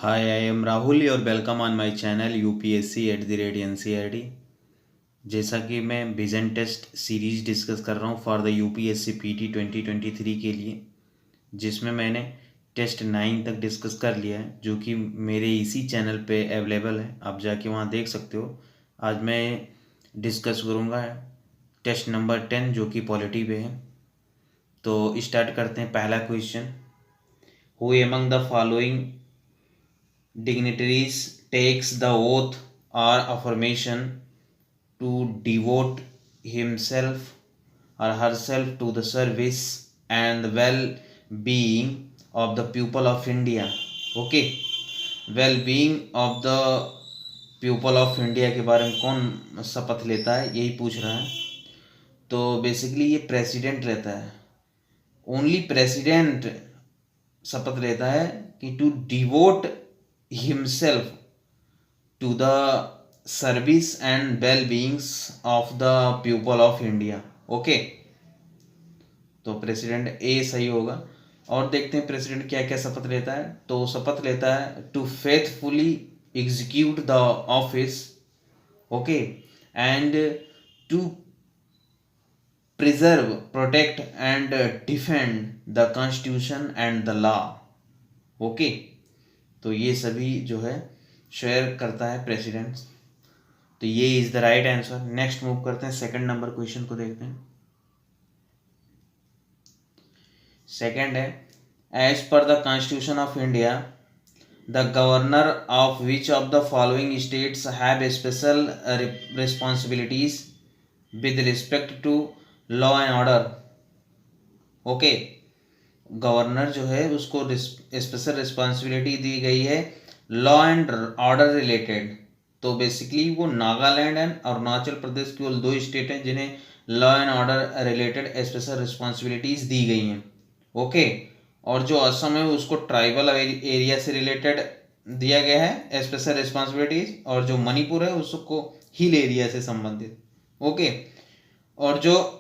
Hi, I am Rahul, your welcome on my channel UPSC at the rate NCRT। जैसा कि मैं vision test series discuss कर रहा हूँ फॉर द यूपीएससी पीटी 2023 के लिए, जिसमें मैंने टेस्ट 9 तक डिस्कस कर लिया है, जो कि मेरे इसी चैनल पे अवेलेबल है। आप जाके वहाँ देख सकते हो। आज मैं डिस्कस करूँगा टेस्ट नंबर 10, जो कि पॉलिटी पे है। तो स्टार्ट करते हैं। पहला question, who among the following dignitaries takes the oath or affirmation to devote himself or herself to the service and the well-being of the people of India। okay, well-being of the people of India के बारे में कौन शपथ लेता है, यही पूछ रहा है। तो बेसिकली ये प्रेसिडेंट रहता है। ओनली प्रेसिडेंट शपथ लेता है कि to devote himself to the service and well-beings of the people of India। Okay, तो प्रेसिडेंट ए सही होगा। और देखते हैं प्रेसिडेंट क्या क्या शपथ लेता है। तो शपथ लेता है to faithfully execute the office, okay, and to preserve, protect and defend the constitution and the law. Okay, तो ये सभी जो है शेयर करता है प्रेसिडेंट। तो ये is the right answer. Next move करते हैं, सेकंड नंबर क्वेश्चन को देखते हैं। सेकंड है, as per the constitution of India the governor of which of the following states have special responsibilities with respect to law and order. Okay, governor जो है उसको special responsibility दी गई है लॉ एंड ऑर्डर रिलेटेड। तो basically वो Nagaland and Arunachal Pradesh केवल दो स्टेट हैं जिन्हें law and order related special responsibilities दी गई हैं। ओके, और जो असम है उसको ट्राइबल एरिया से रिलेटेड दिया गया है स्पेशल रिस्पॉन्सिबिलिटीज, और जो मणिपुर है उसको हिल एरिया से संबंधित। ओके, और जो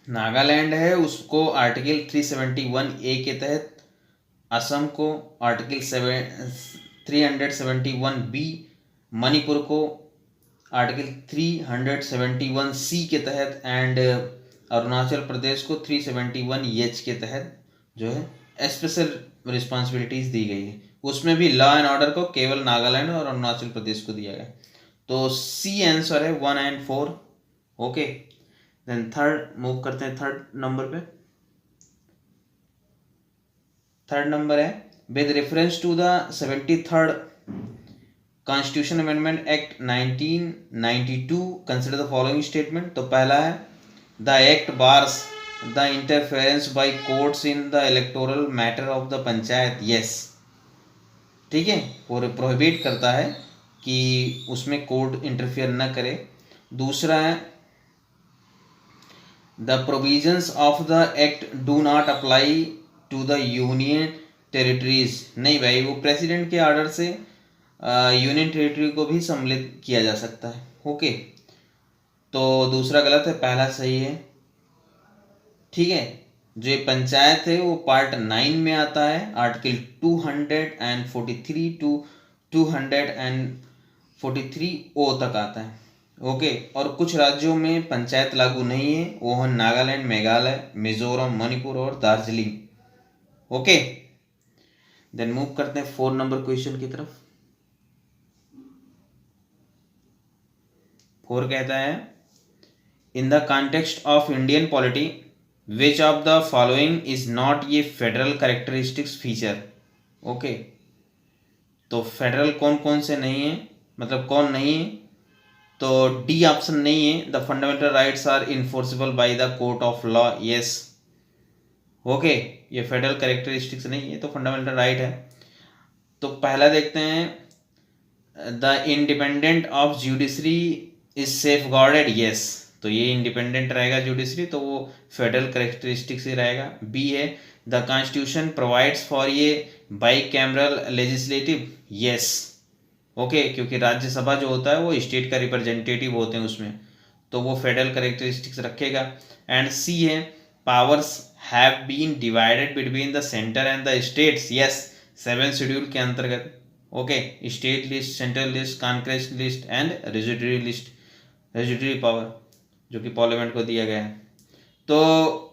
नागालैंड है उसको आर्टिकल 371A के तहत, असम को आर्टिकल 371B, मणिपुर को आर्टिकल 371C के तहत, एंड अरुणाचल प्रदेश को 371H के तहत जो है स्पेशल रिस्पॉन्सिबिलिटीज दी गई है। उसमें भी लॉ एंड ऑर्डर को केवल नागालैंड और अरुणाचल प्रदेश को दिया गया। तो सी आंसर है 1 and 4। Okay, then third move करते हैं थर्ड नंबर पे। थर्ड नंबर है, with reference to the 73rd constitution amendment act 1992 consider the following statement. तो पहला है, the act bars the interference by courts in the electoral matter of the panchayat. Yes, ठीक है, वो प्रोहिबिट करता है कि उसमें कोर्ट इंटरफेयर न करे। दूसरा है, the provisions of the act do not apply to the union territories. नहीं भाई, वो प्रेसिडेंट के आर्डर से यूनियन टेरिटरी को भी सम्मिलित किया जा सकता है। ओके, तो दूसरा गलत है, पहला सही है। ठीक है, जो पंचायत है वो पार्ट 9 में आता है, आर्टिकल 243 टू 243O तक आता है। ओके, और कुछ राज्यों में पंचायत लागू नहीं है, वो है नागालैंड, मेघालय, मिजोरम, मणिपुर और दार्जिलिंग। ओके, देन मूव करते हैं 4 नंबर क्वेश्चन की तरफ। 4 कहता है, इन the context of Indian polity which of the following is not ये फेडरल कैरेक्टरिस्टिक्स फीचर। ओके, तो फेडरल कौन कौन से नहीं है, मतलब कौन नहीं है। तो डी ऑप्शन नहीं है, the fundamental rights are enforceable by the court of law. Yes, okay, ये फेडरल कैरेक्टरिस्टिक्स नहीं है, तो फंडामेंटल राइट है। तो पहला देखते हैं, the independent of judiciary is safe guarded. Yes, तो ये इंडिपेंडेंट रहेगा जुडिशरी, तो वो फेडरल कैरेक्टरिस्टिक्स ही रहेगा। बी है, द कॉन्स्टिट्यूशन प्रोवाइड्स फॉर ये by cameral legislative. Yes, okay, क्योंकि राज्यसभा जो होता है वो स्टेट का रिप्रेजेंटेटिव होते हैं उसमें, तो वो फेडरल कैरेक्टरिस्टिक्स रखेगा। एंड सी है, powers have been divided between the centre and the states. Yes, 7 schedule के अंतर्गत। Okay, state list, central list, concurrent list and residuary list, residuary power जो कि पार्लियामेंट को दिया गया है। तो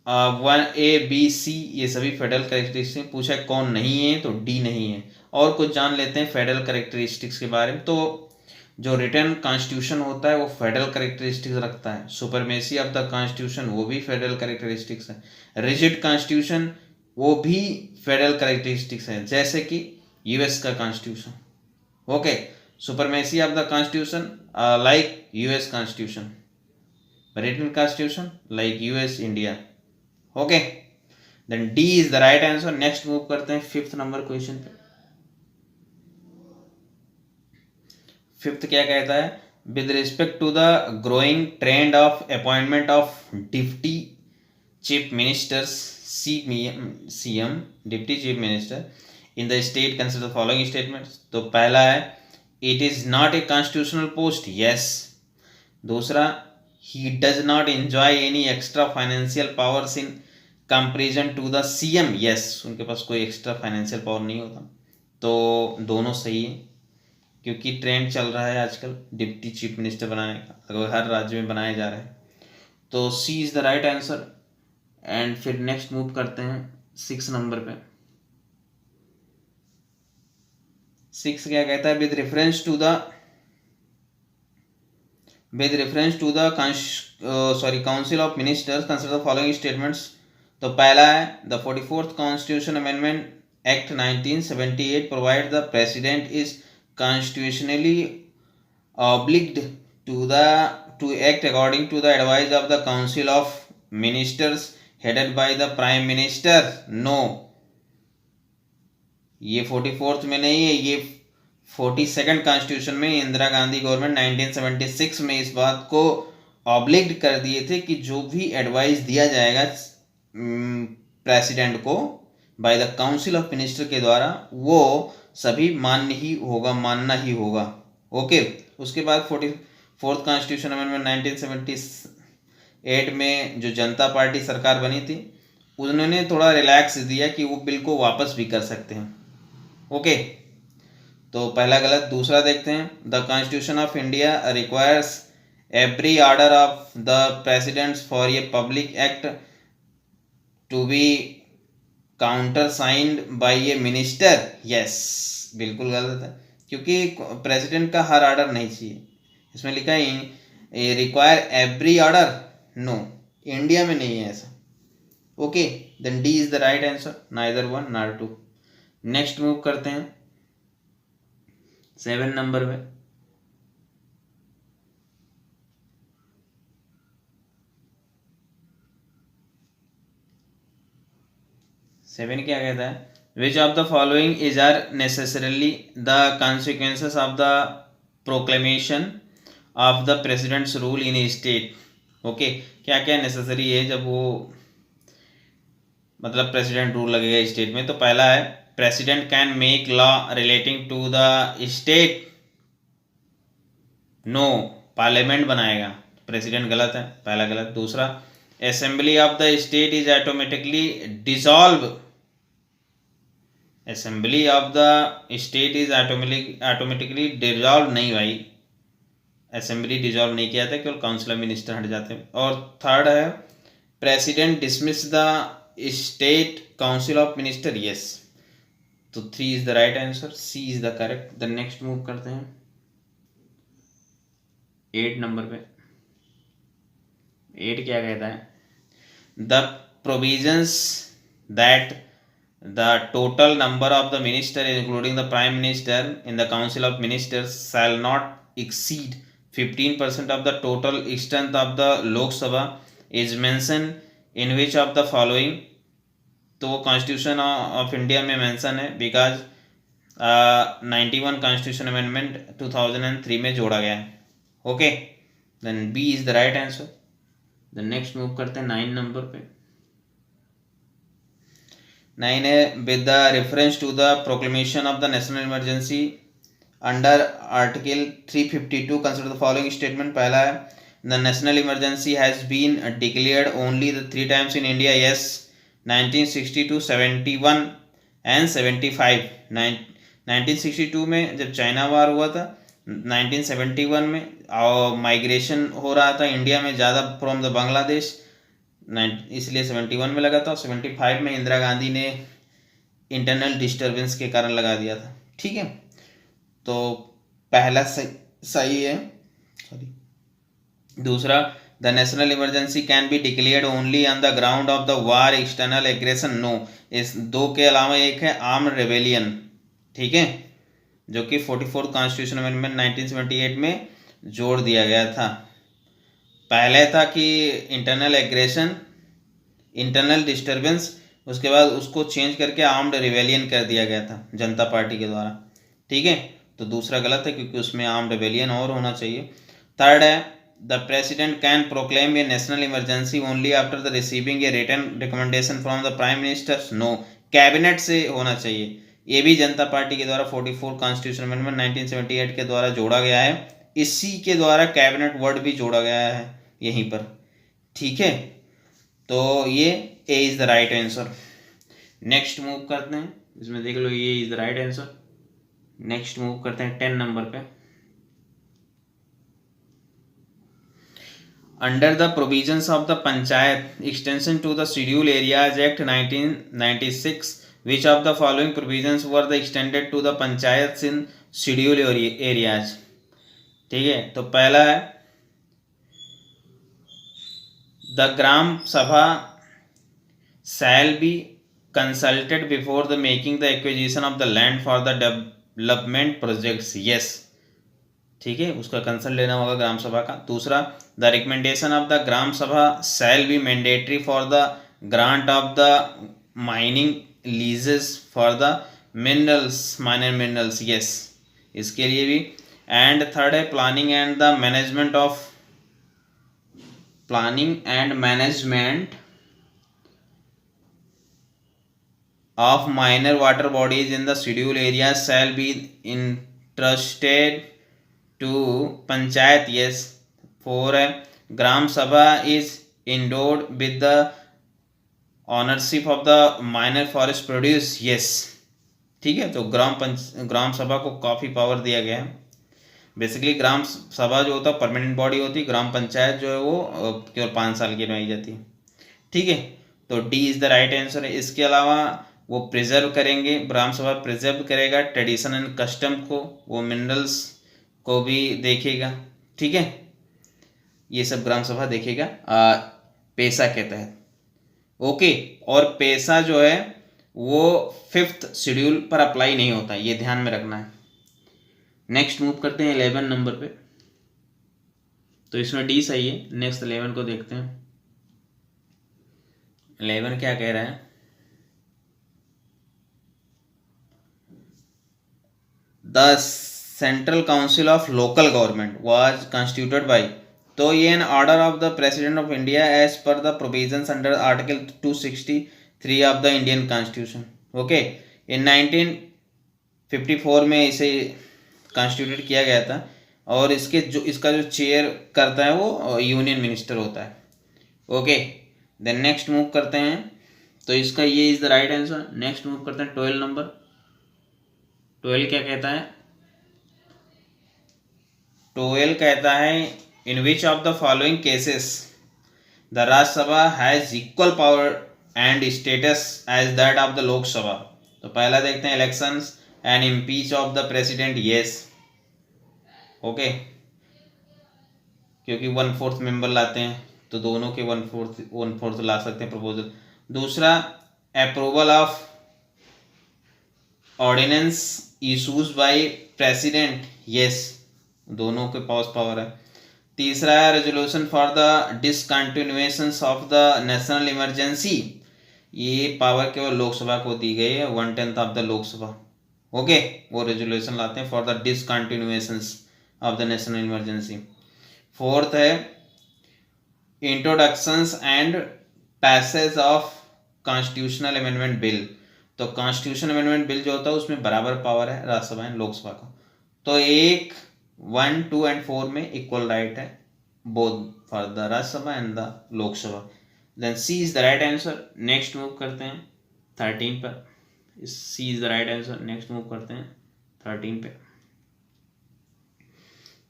1A, B, C ये सभी फेडरल करेक्टरिस्टिक्स पूछा है। कौन नहीं है तो डी नहीं है। और कुछ जान लेते हैं फेडरल करेक्टरिस्टिक्स के बारे में। तो जो रिटर्न कॉन्स्टिट्यूशन होता है वो फेडरल करेक्टरिस्टिक्स रखता है। सुपरमेसी ऑफ द कॉन्स्टिट्यूशन वो भी फेडरल करेक्टरिस्टिक्स है। रिजिड कॉन्स्टिट्यूशन वो भी फेडरल करेक्टरिस्टिक्स है, जैसे कि यूएस का constitution. Okay, supremacy of the constitution like US constitution, written constitution like US India. Okay, then D is the right answer. Next move करते हैं 5th नंबर क्वेश्चन पे। 5th क्या कहता है? With respect to the growing trend of appointment of deputy chief ministers, CM deputy chief minister in the state, consider the following statements. तो पहला है it is not a constitutional post, yes. दूसरा, he does not enjoy any extra financial powers in comparison to the CM, yes, उनके पास कोई extra financial power नहीं होता। तो दोनों सही है, क्योंकि ट्रेंड चल रहा है आजकल डिप्टी चीफ मिनिस्टर बनाने का, अगर हर राज्य में बनाए जा रहे हैं। तो C is the right answer. And फिर नेक्स्ट मूव करते हैं 6 नंबर पे। 6 क्या कहता है? With reference to the council of ministers, consider the following statements. तो पहला है the 44th constitution amendment act 1978 provide the president is constitutionally obliged to act according to the advice of the council of ministers headed by the prime minister. No, ये 44th में नहीं है, ये 42nd constitution में Indira Gandhi government 1976 में इस बात को ऑब्लिग्ड कर दिए थे कि जो भी एडवाइस दिया जाएगा प्रेसिडेंट को bye the council of minister के द्वारा, वो सभी मानना ही होगा। ओके, उसके बाद 44th कॉन्स्टिट्यूशन अमेंडमेंट 1978 में जो जनता पार्टी सरकार बनी थी, उन्होंने थोड़ा रिलैक्स दिया कि वो बिल को वापस भी कर सकते हैं। ओके, तो पहला गलत। दूसरा देखते हैं, the constitution of India requires every order of the presidents for a public act to be counter signed by a minister, yes, बिल्कुल गलत है, क्योंकि प्रेसिडेंट का हर ऑर्डर नहीं चाहिए। इसमें लिखा है require every order, no, India में नहीं है ऐसा। Okay, then D is the right answer, neither 1 nor 2। Next move करते हैं 7 नंबर पे। सेवन क्या कहता है? Which of the following is are necessarily the consequences of the proclamation of the president's rule in a state. Okay, क्या क्या necessary है जब वो मतलब प्रेसिडेंट रूल लगेगा स्टेट में। तो पहला है president can make law relating to the state, no, parliament बनाएगा। प्रेसिडेंट गलत है, पहला गलत। दूसरा, assembly of the state is automatically dissolve, assembly of the state is automatically dissolve नहीं भाई, असेंबली डिसॉल्व नहीं किया था, केवल काउंसिल ऑफ मिनिस्टर हट जाते हैं। और थर्ड है president dismiss the state council of minister, yes. तो 3 is the right answer, C is the correct. The next move करते हैं 8 नंबर पे। 8 क्या कहता है? The provisions that the total number of the minister including the prime minister in the council of ministers shall not exceed 15% of the total strength of the Lok Sabha is mentioned in which of the following। तो constitution of India में mention है because 91 constitution amendment 2003 में जोड़ा गया है। Okay, then B is the right answer. The next move करते हैं 9 number पे। 9 है with the reference to the proclamation of the national emergency under article 352 consider the following statement. पहला है the national emergency has been declared only the 3 times in India, yes, 1960 to 71, and 75 1962 में जब China war हुआ था, 1971 में और migration हो रहा था इंडिया में ज़्यादा फ्रॉम द बांग्लादेश, इसलिए 71 में लगा था। 75 में इंदिरा गांधी ने इंटरनल डिस्टर्बेंस के कारण लगा दिया था। ठीक है, तो पहला सही है। सॉरी, दूसरा, the national emergency can be declared only on the ground of the war, external aggression no. इस दो के अलावा एक है आर्म रेबेलियन, ठीक है, जो कि 44 कॉन्स्टिट्यूशन अमेंडमेंट 1978 में जोड़ दिया गया था। पहले था कि इंटरनल एग्रेशन, इंटरनल डिस्टर्बेंस, उसके बाद उसको चेंज करके आर्म्ड रिवेलियन कर दिया गया था जनता पार्टी के द्वारा। ठीक है, तो दूसरा गलत है क्योंकि उसमें आर्म्ड रिवेलियन और होना चाहिए। थर्ड है, the president can proclaim a national emergency only after the receiving a written recommendation from the prime minister no. Cabinet से होना चाहिए। ये भी जनता पार्टी के द्वारा 44 कॉन्स्टिट्यूशन अमेंडमेंट 1978 के द्वारा जोड़ा गया है। इसी के द्वारा कैबिनेट वर्ड भी जोड़ा गया है यहीं पर। ठीक है, तो ये A is the right answer. Next move करते हैं, इसमें देख लो ये is the right answer. Next move करते हैं 10 नंबर पे। Under the provisions of the panchayat extension to the schedule areas act 1996, which of the following provisions were the extended to the panchayat in schedule areas. ठीक है, तो पहला है, the gram सभा shall be consulted before the making the acquisition of the land for the development projects. yes, ठीक है, उसका consult लेना होगा ग्राम सभा का। दूसरा, the recommendation of the gram सभा shall be mandatory for the grant of the mining leases for the minerals, minor minerals. yes, इसके लिए भी। एंड थर्ड है, planning and management of minor water bodies in the scheduled areas shall be entrusted to panchayat. yes. 4 है, gram sabha is endowed with the ownership of the minor forest produce. yes. ठीक है, तो ग्राम सभा को काफ़ी power दिया गया है। बेसिकली ग्राम सभा जो होता है परमानेंट बॉडी होती है, ग्राम पंचायत जो है वो केवल 5 साल की बनाई जाती है। ठीक है, तो D is the right answer है। इसके अलावा वो प्रिजर्व करेंगे, ग्राम सभा प्रिजर्व करेगा ट्रेडिशन एंड कस्टम को, वो मिनरल्स को भी देखेगा। ठीक है, ये सब ग्राम सभा देखेगा पैसा के तहत। ओके, और पैसा जो है वो 5th शेड्यूल पर अप्लाई नहीं होता, ये ध्यान में रखना है। नेक्स्ट मूव करते हैं 11 नंबर पे। तो इसमें डी सही है। नेक्स्ट 11 को देखते हैं। 11 क्या कह रहा है, the central council of local government was constituted by, तो ये an order of the president of India as per the provisions under article 263 of the Indian constitution. Okay, in 1954 में इसे कॉन्स्टिट्यूटेड किया गया था, और इसका जो चेयर करता है वो यूनियन मिनिस्टर होता है। ओके, देन नेक्स्ट मूव करते हैं, तो इसका ये is the right answer. Next move करते हैं 12 नंबर। 12 क्या कहता है, 12 कहता है, in which of the following cases the Rajya Sabha has equal power and status as that of the Lok Sabha. तो पहला देखते हैं, elections and impeach of the president. Yes, okay, क्योंकि 1/4 मेंबर लाते हैं तो दोनों के 1/4 ला सकते हैं प्रपोजल। दूसरा, approval of ordinance issues by president. Yes, दोनों के पास पावर है। तीसरा है, resolution for the discontinuation of the national emergency. ये पावर केवल लोकसभा को दी गई है, 1/10 ऑफ द लोकसभा। ओके, वो रेजोल्यूशन लाते हैं for the discontinuation of the national emergency. Fourth है, introductions and passage of constitutional amendment bill. तो कॉन्स्टिट्यूशन अमेंडमेंट बिल जो होता है उसमें बराबर पावर है राज्यसभा एंड लोकसभा का। तो 1, 2 एंड 4 में इक्वल राइट है, both for the Rajya Sabha and the Lok Sabha. Then C is the right answer. Next move करते हैं 13 पर। C is the right answer. Next move करते हैं 13 पे।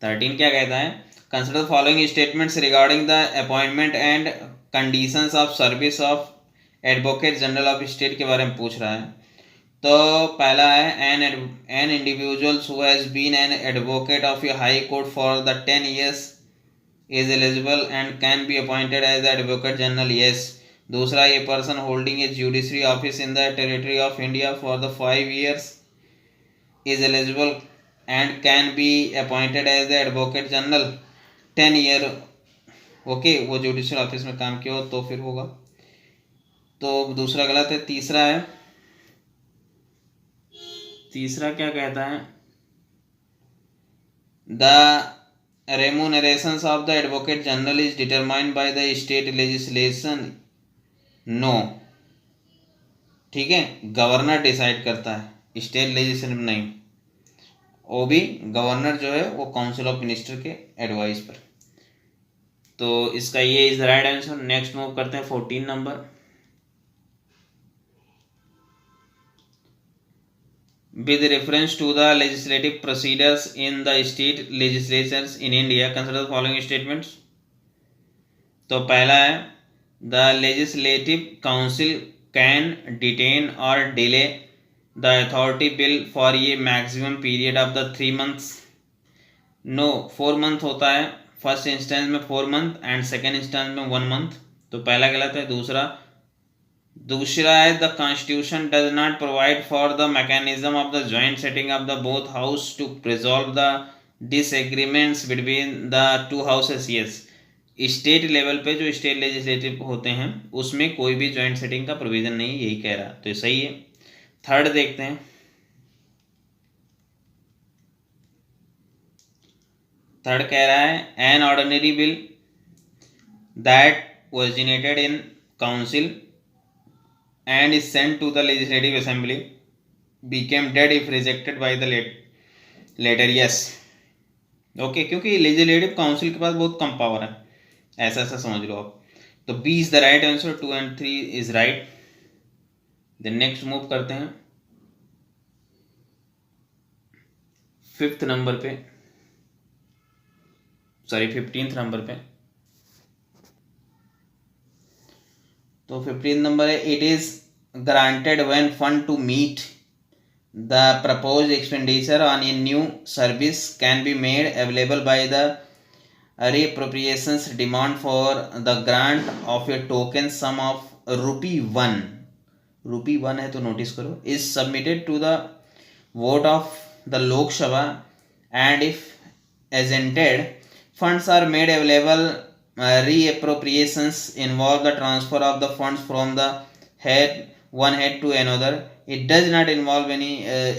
13 क्या कहता है, consider following statements regarding the appointment and conditions of service of advocate general of state के बारे में पूछ रहा है। तो पहला है an individual who has been an advocate of A high court for the 10 years is eligible and can be appointed as the advocate general, yes. दूसरा, a person holding A judiciary office in the territory of India for the 5 years is eligible and can be appointed as the advocate general 10 year, okay, वो judiciary office में काम किया हो तो फिर होगा। तो दूसरा गलत है। तीसरा है, तीसरा क्या कहता है, the remunerations of the advocate general is determined by the state legislation, no, ठीक है, गवर्नर डिसाइड करता है, स्टेट लेजिस्लेशन नहीं। वो भी गवर्नर जो है वो काउंसिल ऑफ मिनिस्टर के एडवाइस पर। तो इसका ये is the right answer. Next move करते हैं 14 number. With reference to the legislative procedures in the state legislatures in India, consider the following statements. तो पहला है, the legislative council can detain or delay the authority bill for a maximum period of the 3 months. No, 4 month होता है, first instance में 4 month and second instance में 1 month। तो पहला गलत है। दूसरा है, the constitution does not provide for the mechanism of the joint setting of the both house to resolve the disagreements between the two houses, yes. State level पे जो state legislative होते हैं उसमें कोई भी जॉइंट सेटिंग का provision नहीं, यही कह रहा, तो सही है। थर्ड देखते हैं। थर्ड कह रहा है, an ordinary bill that originated in council and is sent to the legislative assembly became dead if rejected by the later, yes, okay, क्योंकि लेजिस्लेटिव काउंसिल के पास बहुत कम पावर है, ऐसा समझ लो आप। तो B is the right answer, 2 and 3 is right. Then next move करते हैं 5th नंबर पे, सॉरी 15th नंबर पे। तो 15 नंबर है, it is granted when fund to meet the proposed expenditure on a new service can be made available by the reappropriations demand for the grant of a token sum of ₹1, ₹1 है तो notice करो, is submitted to the vote of the Lok Sabha, and if assented funds are made available, reappropriations involve the transfer of the funds from the one head to another. It does not involve any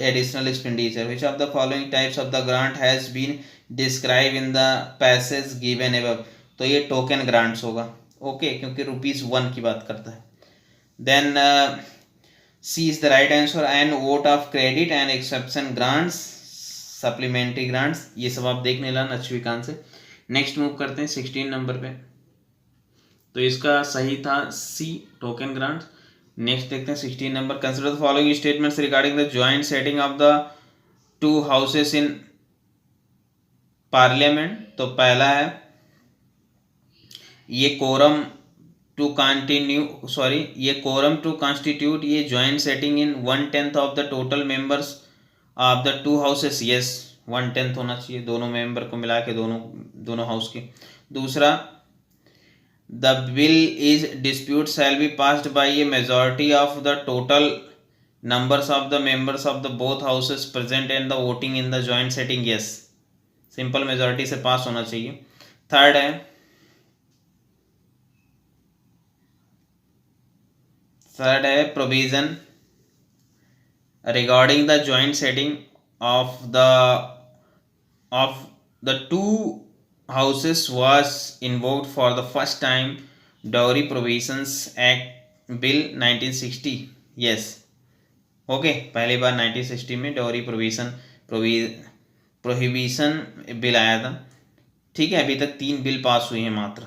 additional expenditure. Which of the following types of the grant has been described in the passage given above? तो ये token grants होगा, okay, क्योंकि ₹1 की बात करता है। Then C is the right answer, and vote of credit and exception grants, supplementary grants, ये सब आप देख लेना नचविकांत से। नेक्स्ट मूव करते हैं 16 नंबर पे। तो इसका सही था सी, टोकन ग्रांट्स। नेक्स्ट देखते हैं 16 number, consider the following statements regarding the joint setting of the two houses in parliament. तो पहला है, ये कोरम टू कॉन्स्टिट्यूट ये joint setting in 1/10 of the total members of the two houses, yes, 1/10 होना चाहिए दोनों मेंबर को मिला के, दोनों हाउस के। दूसरा, the bill is dispute shall be passed by a majority of the total numbers of the members of the both houses present and the voting in the joint setting, yes, simple majority से पास होना चाहिए। Third है provision regarding the joint setting of the two houses was invoked for the first time, Dowry Provisions Act Bill 1960, yes, okay, पहली बार 1960 में dowry prohibition bill आया था, ठीक है। अभी तक 3 बिल पास हुए हैं मात्र,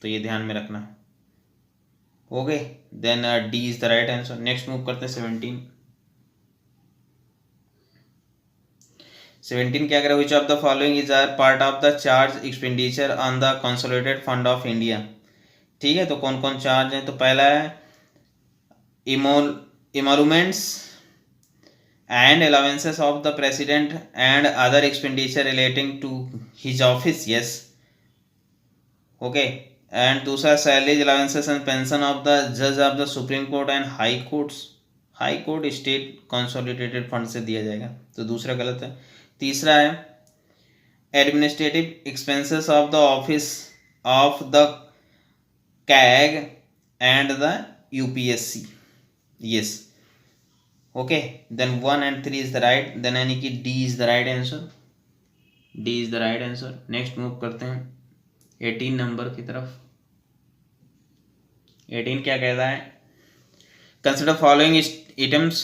तो ये ध्यान में रखना, okay. Then D is the right answer. Next move करते हैं 17। 17 क्या करें, which of the following is are part of the charge expenditure on the consolidated fund of India. ठीक है, तो कौन कौन चार्ज है, तो पहला है इमोलूमेंट्स and allowances of the president and other expenditure relating to his office, yes, okay, and दूसरा salaries, allowances and pension of the judge of the supreme court and high courts, high court state consolidated fund से दिया जाएगा, तो दूसरा गलत है। तीसरा है administrative expenses of the office of the CAG and the UPSC, yes, okay, then 1 and 3 is the right, then यानी कि D is the right answer, D is the right answer. Next move करते हैं 18 number की तरफ। 18 क्या कहता है, consider following items,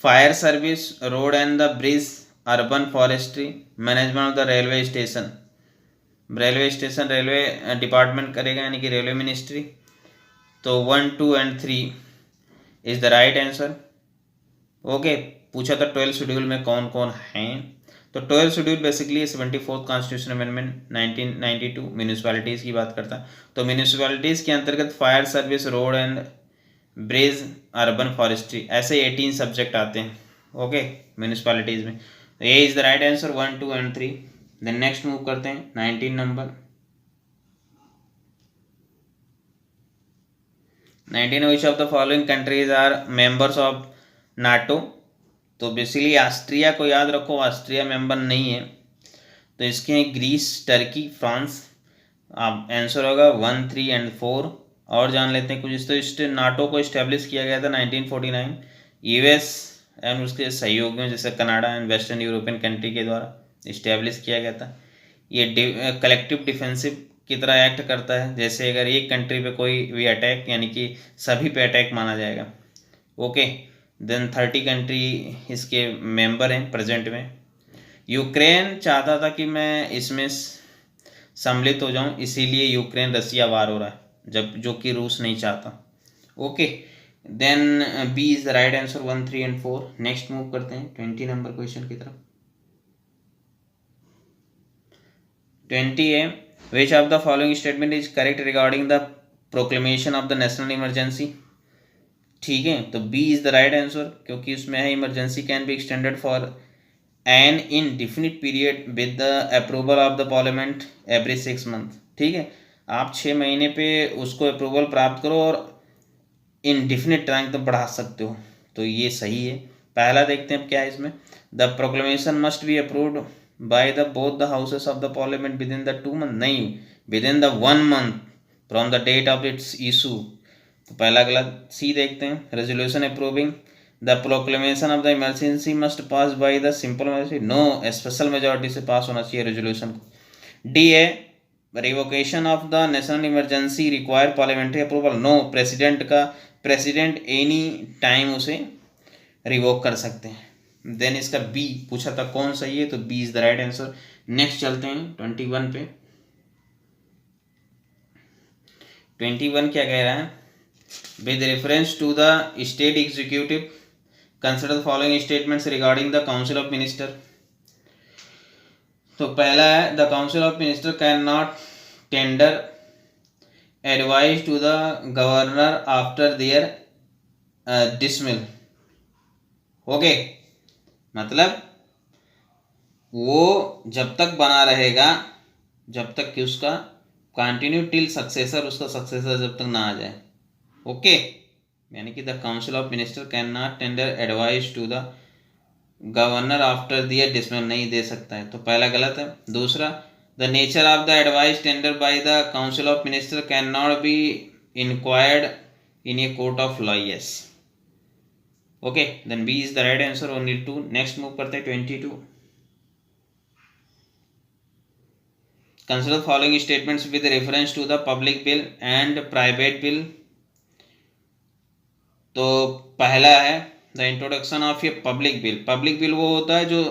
fire service, road and the bridge, urban forestry, management of the railway station, railway station railway department करेगा यानी कि रेलवे मिनिस्ट्री, तो 1, 2 and 3 is the right answer. Okay, पूछा था 12 शेड्यूल में कौन कौन हैं, तो 12 schedule basically 74th constitution amendment 1992 municipalities की बात करता है, तो म्यूनिसिपैलिटीज़ के अंतर्गत fire service, road and bridge, urban forestry, ऐसे 18 सब्जेक्ट आते हैं, ओके, म्यूनिसिपैलिटीज़ में, तो A is the right answer 1, 2 and 3। Then next move करते हैं 19 number. 19 which of the following countries are members of NATO, तो बेसिकली ऑस्ट्रिया को याद रखो, ऑस्ट्रिया मेंबर नहीं है, तो इसके हैं ग्रीस, टर्की, फ्रांस, आप आंसर होगा 1, 3 and 4। और जान लेते हैं कुछ, तो नाटो को इस्टेब्लिश किया गया था 1949 यूएस एंड उसके सहयोगियों जैसे Canada and western European country के द्वारा इस्टेब्लिश किया गया था। ये कलेक्टिव डिफेंसिव की तरह एक्ट करता है, जैसे अगर एक कंट्री पे कोई भी अटैक यानी कि सभी पे अटैक माना जाएगा, ओके। देन 30 कंट्री इसके मेंबर हैं प्रेजेंट में। यूक्रेन चाहता था कि मैं इसमें सम्मिलित हो जाऊं, इसीलिए यूक्रेन रसिया वार हो रहा है, जब जो कि रूस नहीं चाहता, okay. Then B is the right answer 1, 3 and 4। Next move करते हैं 20 नंबर क्वेश्चन की तरफ। 20 है, which of the following statement is correct regarding the proclamation of the national emergency. ठीक है, तो B is the right answer, क्योंकि उसमें है emergency can be extended for an indefinite period with the approval of the parliament every 6 month। ठीक है, आप 6 महीने पे उसको अप्रूवल प्राप्त करो और इनडिफिनिट टाइम तक बढ़ा सकते हो, तो ये सही है। पहला देखते हैं क्या है इसमें, the proclamation must be approved by the both the houses of the parliament with in the 2 month, नहीं, with in the 1 month from the date of its issue, तो पहला गलत। सी देखते हैं, resolution approving the proclamation of the emergency must pass by the simple majority, no, special majority से पास होना चाहिए resolution को। डी है, revocation of the national emergency require parliamentary approval, no, president any time उसे revoke कर सकते हैं। Then इसका बी पूछा था कौन सही है, तो B is the right answer. Next चलते हैं 21 पे। 21 क्या कह रहा है, with reference to the state executive consider the following statements regarding the council of minister। तो पहला है, the council of minister cannot tender advice to the governor after their dismissal, okay, मतलब वो जब तक बना रहेगा, जब तक कि उसका कंटिन्यू टिल सक्सेसर, उसका सक्सेसर जब तक ना आ जाए, ओके, यानी कि the council of minister can not tender advice to the governor after their dismiss, नहीं दे सकता है, तो पहला गलत है। दूसरा, the nature of the advice tender by the council of minister can not be inquired in a court of law, yes, okay, then B is the right answer, only 2। Next move करते हैं 22। Consider following statements with reference to the public bill and private bill, तो पहला है the introduction of a public bill. Public bill वो होता है जो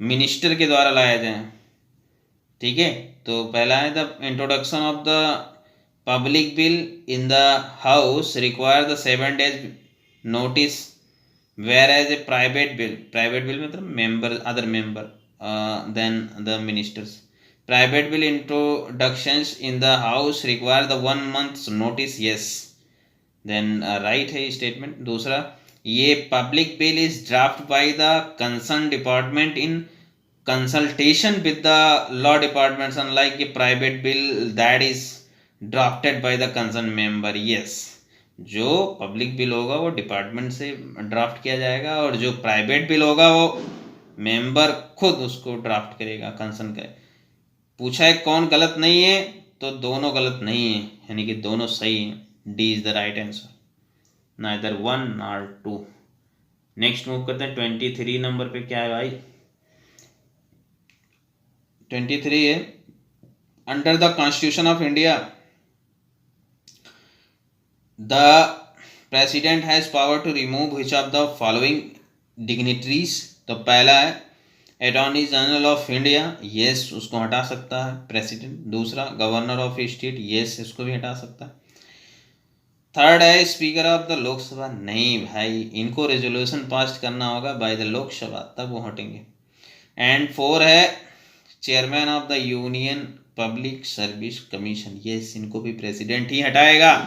minister के द्वारा लाया जाए, ठीक है, तो पहला है the introduction of the public bill in the house require the 7 days notice, whereas a private bill मतलब member, other member than the ministers. Private bill introductions in the house require the 1 month's notice. Yes. Then right है statement. दूसरा, ये public bill is drafted by the concerned department in consultation with the law departments, unlike a private bill that is drafted by the concerned member. Yes. जो public bill होगा वो department से draft किया जाएगा और जो प्राइवेट बिल होगा वो मेंबर खुद उसको ड्राफ्ट करेगा, कंसर्न करे। पूछा है कौन गलत नहीं है, तो दोनों गलत नहीं है, यानी कि दोनों सही हैं। D is the right answer, neither 1 nor 2। Next move करते हैं 23 नंबर पे। क्या है भाई? 23 है, under the constitution of India the president has power to remove which of the following dignitaries. तो पहला है attorney general of India, yes उसको हटा सकता है प्रेसिडेंट। दूसरा गवर्नर ऑफ स्टेट, यस इसको भी हटा सकता है। थर्ड है स्पीकर ऑफ द लोकसभा, नहीं भाई इनको रेजोल्यूशन पास करना होगा बाय द लोकसभा तब वो हटेंगे। एंड 4 है chairman of the union public service commission, yes इनको भी प्रेसिडेंट ही हटाएगा।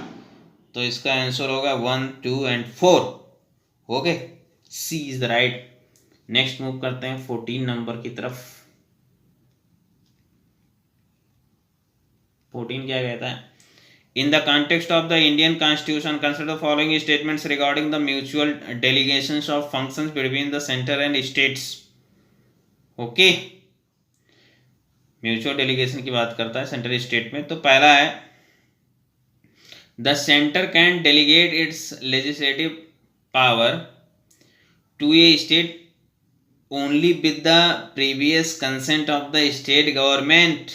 तो इसका आंसर होगा 1, 2 and 4। Okay, C is the right. Next move करते हैं 14 नंबर की तरफ। 14 क्या कहता है? इन the context of the Indian constitution consider following statements regarding the mutual delegations of functions between the centre and states. Okay, mutual delegation की बात करता है सेंटर स्टेट में। तो पहला है the centre can delegate its legislative power to a state only with the previous consent of the state government.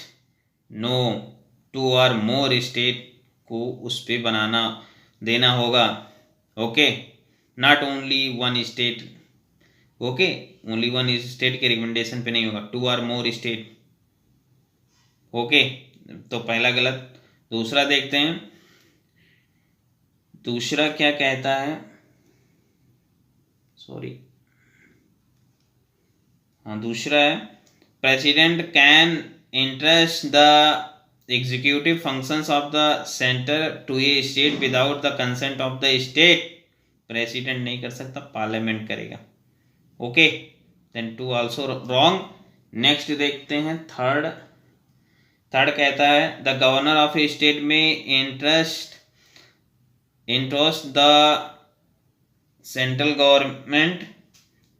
No, 2 or more state को उस पे बनाना देना होगा। Okay, not only 1 state. Okay, only 1 state के रिकमेंडेशन पे नहीं होगा, 2 or more state. Okay, तो पहला गलत। दूसरा देखते हैं, दूसरा क्या कहता है? सॉरी, दूसरा है president can entrust the executive functions of the centre to a state without the consent of the state. President नहीं कर सकता, पार्लियामेंट करेगा। Okay, then 2 also wrong. Next देखते हैं थर्ड कहता है the governor of a state may entrust the central government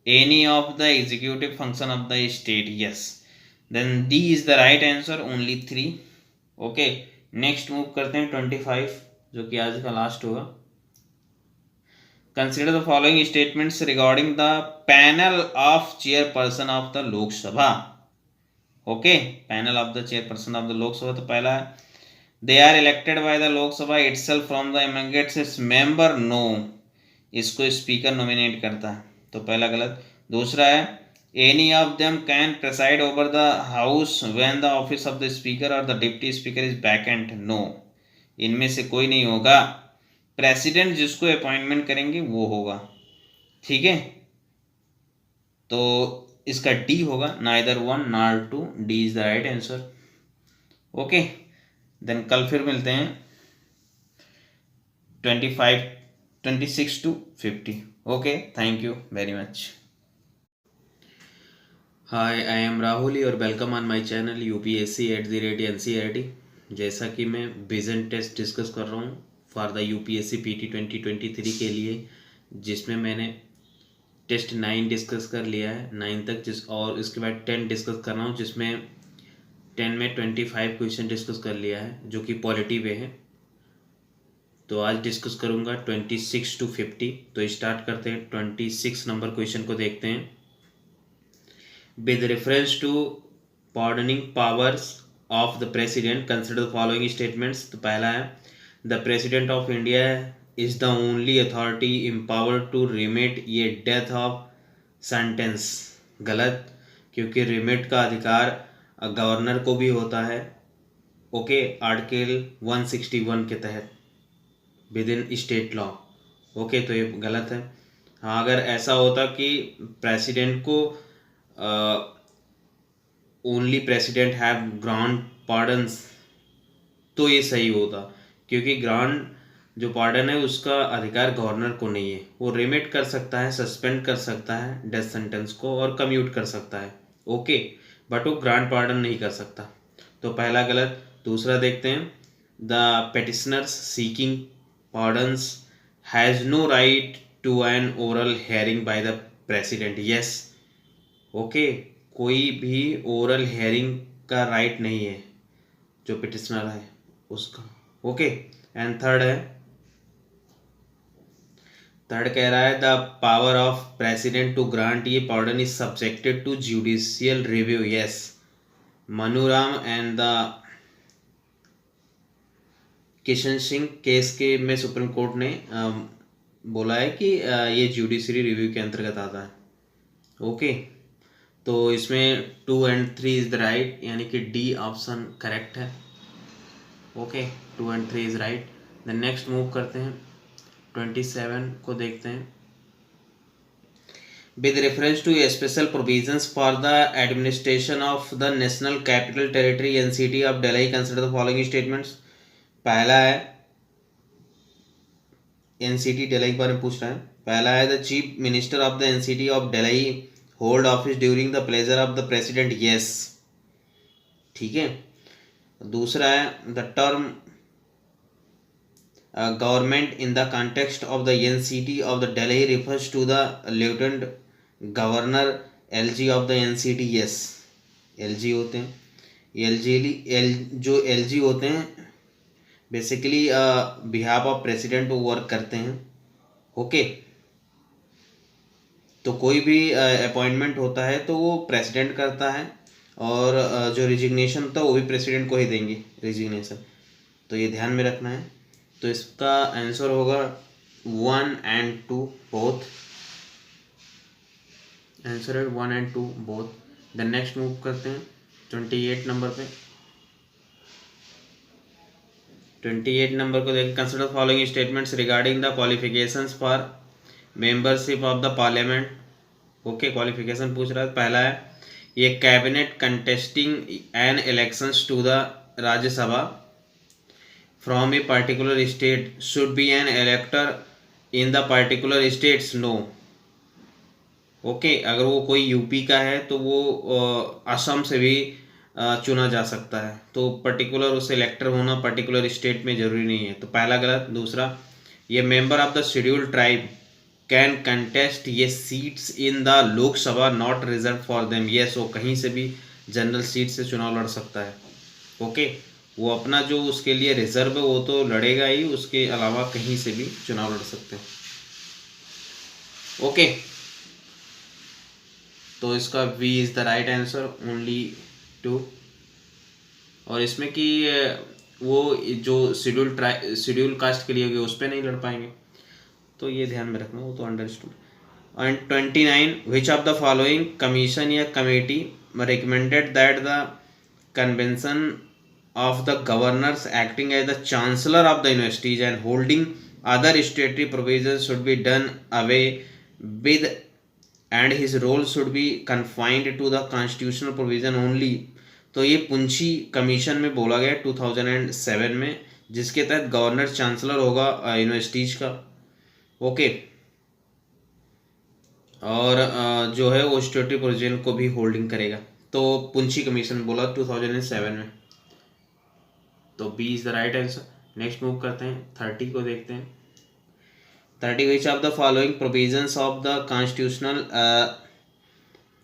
any of the executive function of the state. Yes, then D is the right answer, only 3. okay, next move करते हैं 25 जो कि आज का लास्ट होगा। consider the following statements regarding the panel of chairperson of the lok sabha. okay, panel of the chairperson of the lok sabha। तो पहला है they are elected by the lok sabha itself from the among its member। no, इसको speaker nominate करता है, तो पहला गलत। दूसरा है any of them can preside over the house when the office of the speaker और the deputy speaker is vacant. No, इनमें से कोई नहीं होगा। प्रेसिडेंट जिसको अपॉइंटमेंट करेंगे वो होगा। ठीक है, तो इसका डी होगा, neither 1 nor 2। D is the right answer. Okay, then कल फिर मिलते हैं 26 to 50। okay, thank you very much। hi, I am Rahul और welcome on my channel UPSC@NCERT। जैसा कि मैं विजन टेस्ट डिस्कस कर रहा हूँ फॉर द UPSC PT 2023 के लिए, जिसमें मैंने टेस्ट 9 डिस्कस कर लिया है, 9 तक, और इसके बाद 10 डिस्कस कर रहा हूँ, जिसमें 10 में 25 क्वेश्चन डिस्कस कर लिया है जो कि पॉलिटी पे है। तो आज डिस्कस करूंगा 26 to 50। तो स्टार्ट करते हैं। 26 नंबर क्वेश्चन को देखते हैं। With reference to pardoning powers of the president consider the following statements. तो पहला है the president of India is the only authority empowered to remit ये डेथ ऑफ सेंटेंस। गलत, क्योंकि रिमिट का अधिकार गवर्नर को भी होता है। ओके, आर्टिकल 161 के तहत with in state law. Okay, तो ये गलत है। हाँ, अगर ऐसा होता कि प्रेसिडेंट को only president have grant pardons, तो ये सही होता, क्योंकि ग्रांट जो पार्डन है उसका अधिकार गवर्नर को नहीं है। वो रिमिट कर सकता है, सस्पेंड कर सकता है डेथ सेंटेंस को और कम्यूट कर सकता है, ओके, बट वो ग्रांट पार्डन नहीं कर सकता। तो पहला गलत। दूसरा देखते हैं, the petitioners seeking pardons has no right to an oral hearing by the president, yes, okay, कोई भी ओरल हेयरिंग का राइट नहीं है जो पिटिशनर है उसका, ओके। एंड थर्ड कह रहा है the power of president to grant ये pardon is subjected to judicial review, yes, Maru Ram and the Kishan Singh case के में सुप्रीम कोर्ट ने बोला है कि ये जुडिशरी रिव्यू के अंतर्गत आता है, ओके। तो इसमें 2 and 3 इज द राइट, यानी कि डी ऑप्शन करेक्ट है, okay, 2 and 3 is right. Then next move करते हैं, 27 को देखते हैं। With reference to special provisions for the administration of the national capital territory NCT of Delhi consider the following statements. पहला है एनसीटी दिल्ली के बारे में पूछ रहा है। पहला है the chief minister of the NCT of Delhi hold office during the pleasure of the president, yes, ठीक है। दूसरा है the term government in the context of the NCT of the Delhi refers to the lieutenant governor LG of the NCT, yes, LG होते हैं। जो LG होते हैं basically behalf of president वो वर्क करते हैं, ओके। तो कोई भी अपॉइंटमेंट होता है तो वो प्रेसिडेंट करता है, और जो रिजिग्नेशन होता है वो भी प्रेसिडेंट को ही देंगे रिजिग्नेशन, तो ये ध्यान में रखना है। तो इसका आंसर होगा 1 and 2 बोथ, आंसर है 1 and 2 both. Then next move करते हैं 28 नंबर पे। 28 नंबर को देखिए, consider following statements regarding the qualifications for membership of the parliament, okay, qualification पूछ रहा है। पहला है ये cabinet contesting an elections to the Rajya Sabha from a particular state should be an elector in the particular states, no, okay. अगर वो कोई UP का है तो वो असम से भी चुना जा सकता है, तो पर्टिकुलर उसे इलेक्टर होना पर्टिकुलर स्टेट में जरूरी नहीं है, तो पहला गलत। दूसरा, ये member of the scheduled tribe can contest ये seats in the Lok Sabha not reserve for them, yes, वो कहीं से भी जनरल सीट से चुनाव लड़ सकता है, ओके। वो अपना जो उसके लिए रिजर्व है वो तो लड़ेगा ही, उसके अलावा कहीं से भी चुनाव लड़ सकते हैं, ओके। तो इसका V is the right answer, only 2। और इसमें कि वो जो शेड्यूल कास्ट के लिए होगी उस पर नहीं लड़ पाएंगे, तो ये ध्यान में रखना, वो तो understood. And 29, which of the following commission या committee recommended that the convention of the governors acting as the chancellor of the universities and holding other statutory provisions should be done away with and his role should be confined to the constitutional provision only। तो ये Punchhi commission में बोला गया 2007 में, जिसके तहत governor chancellor होगा universities का, ओके। और जो है वो स्टेटरी प्रोविजन को भी होल्डिंग करेगा, तो पुंछी कमीशन बोला 2007 में, तो B is the right answer. Next move करते हैं, 30 को देखते हैं। 30, which of the following provisions of the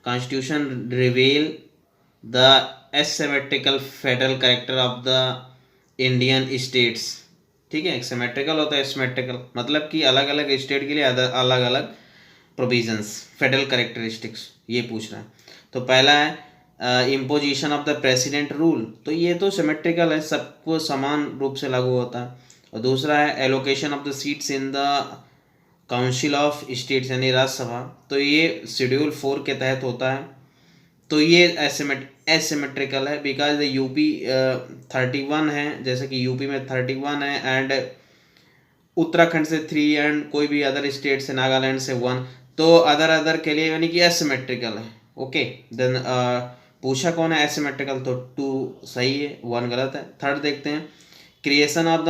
constitution reveal the asymmetrical federal character of the Indian states, ठीक है। सिमेट्रिकल होता है, एसिमेट्रिकल मतलब कि अलग अलग स्टेट के लिए अलग अलग प्रोविजंस, फेडरल कैरेक्टरिस्टिक्स, ये पूछ रहा है। तो पहला है imposition of the president rule, तो ये तो सिमेट्रिकल है, सबको समान रूप से लागू होता है। और दूसरा है allocation of the seats in the council of states यानी राज्यसभा, तो ये शेड्यूल 4 के तहत होता है, तो ये एसिमेट्रिकल है बिकॉज द यूपी 31 है, जैसे कि यूपी में 31 है एंड उत्तराखंड से 3 एंड कोई भी अदर स्टेट से नागालैंड से 1, तो अदर के लिए यानी कि एसिमेट्रिकल है, ओके। देन पूछा कौन है एसिमेट्रिकल, तो 2 सही है, 1 गलत है। थर्ड देखते हैं, creation of the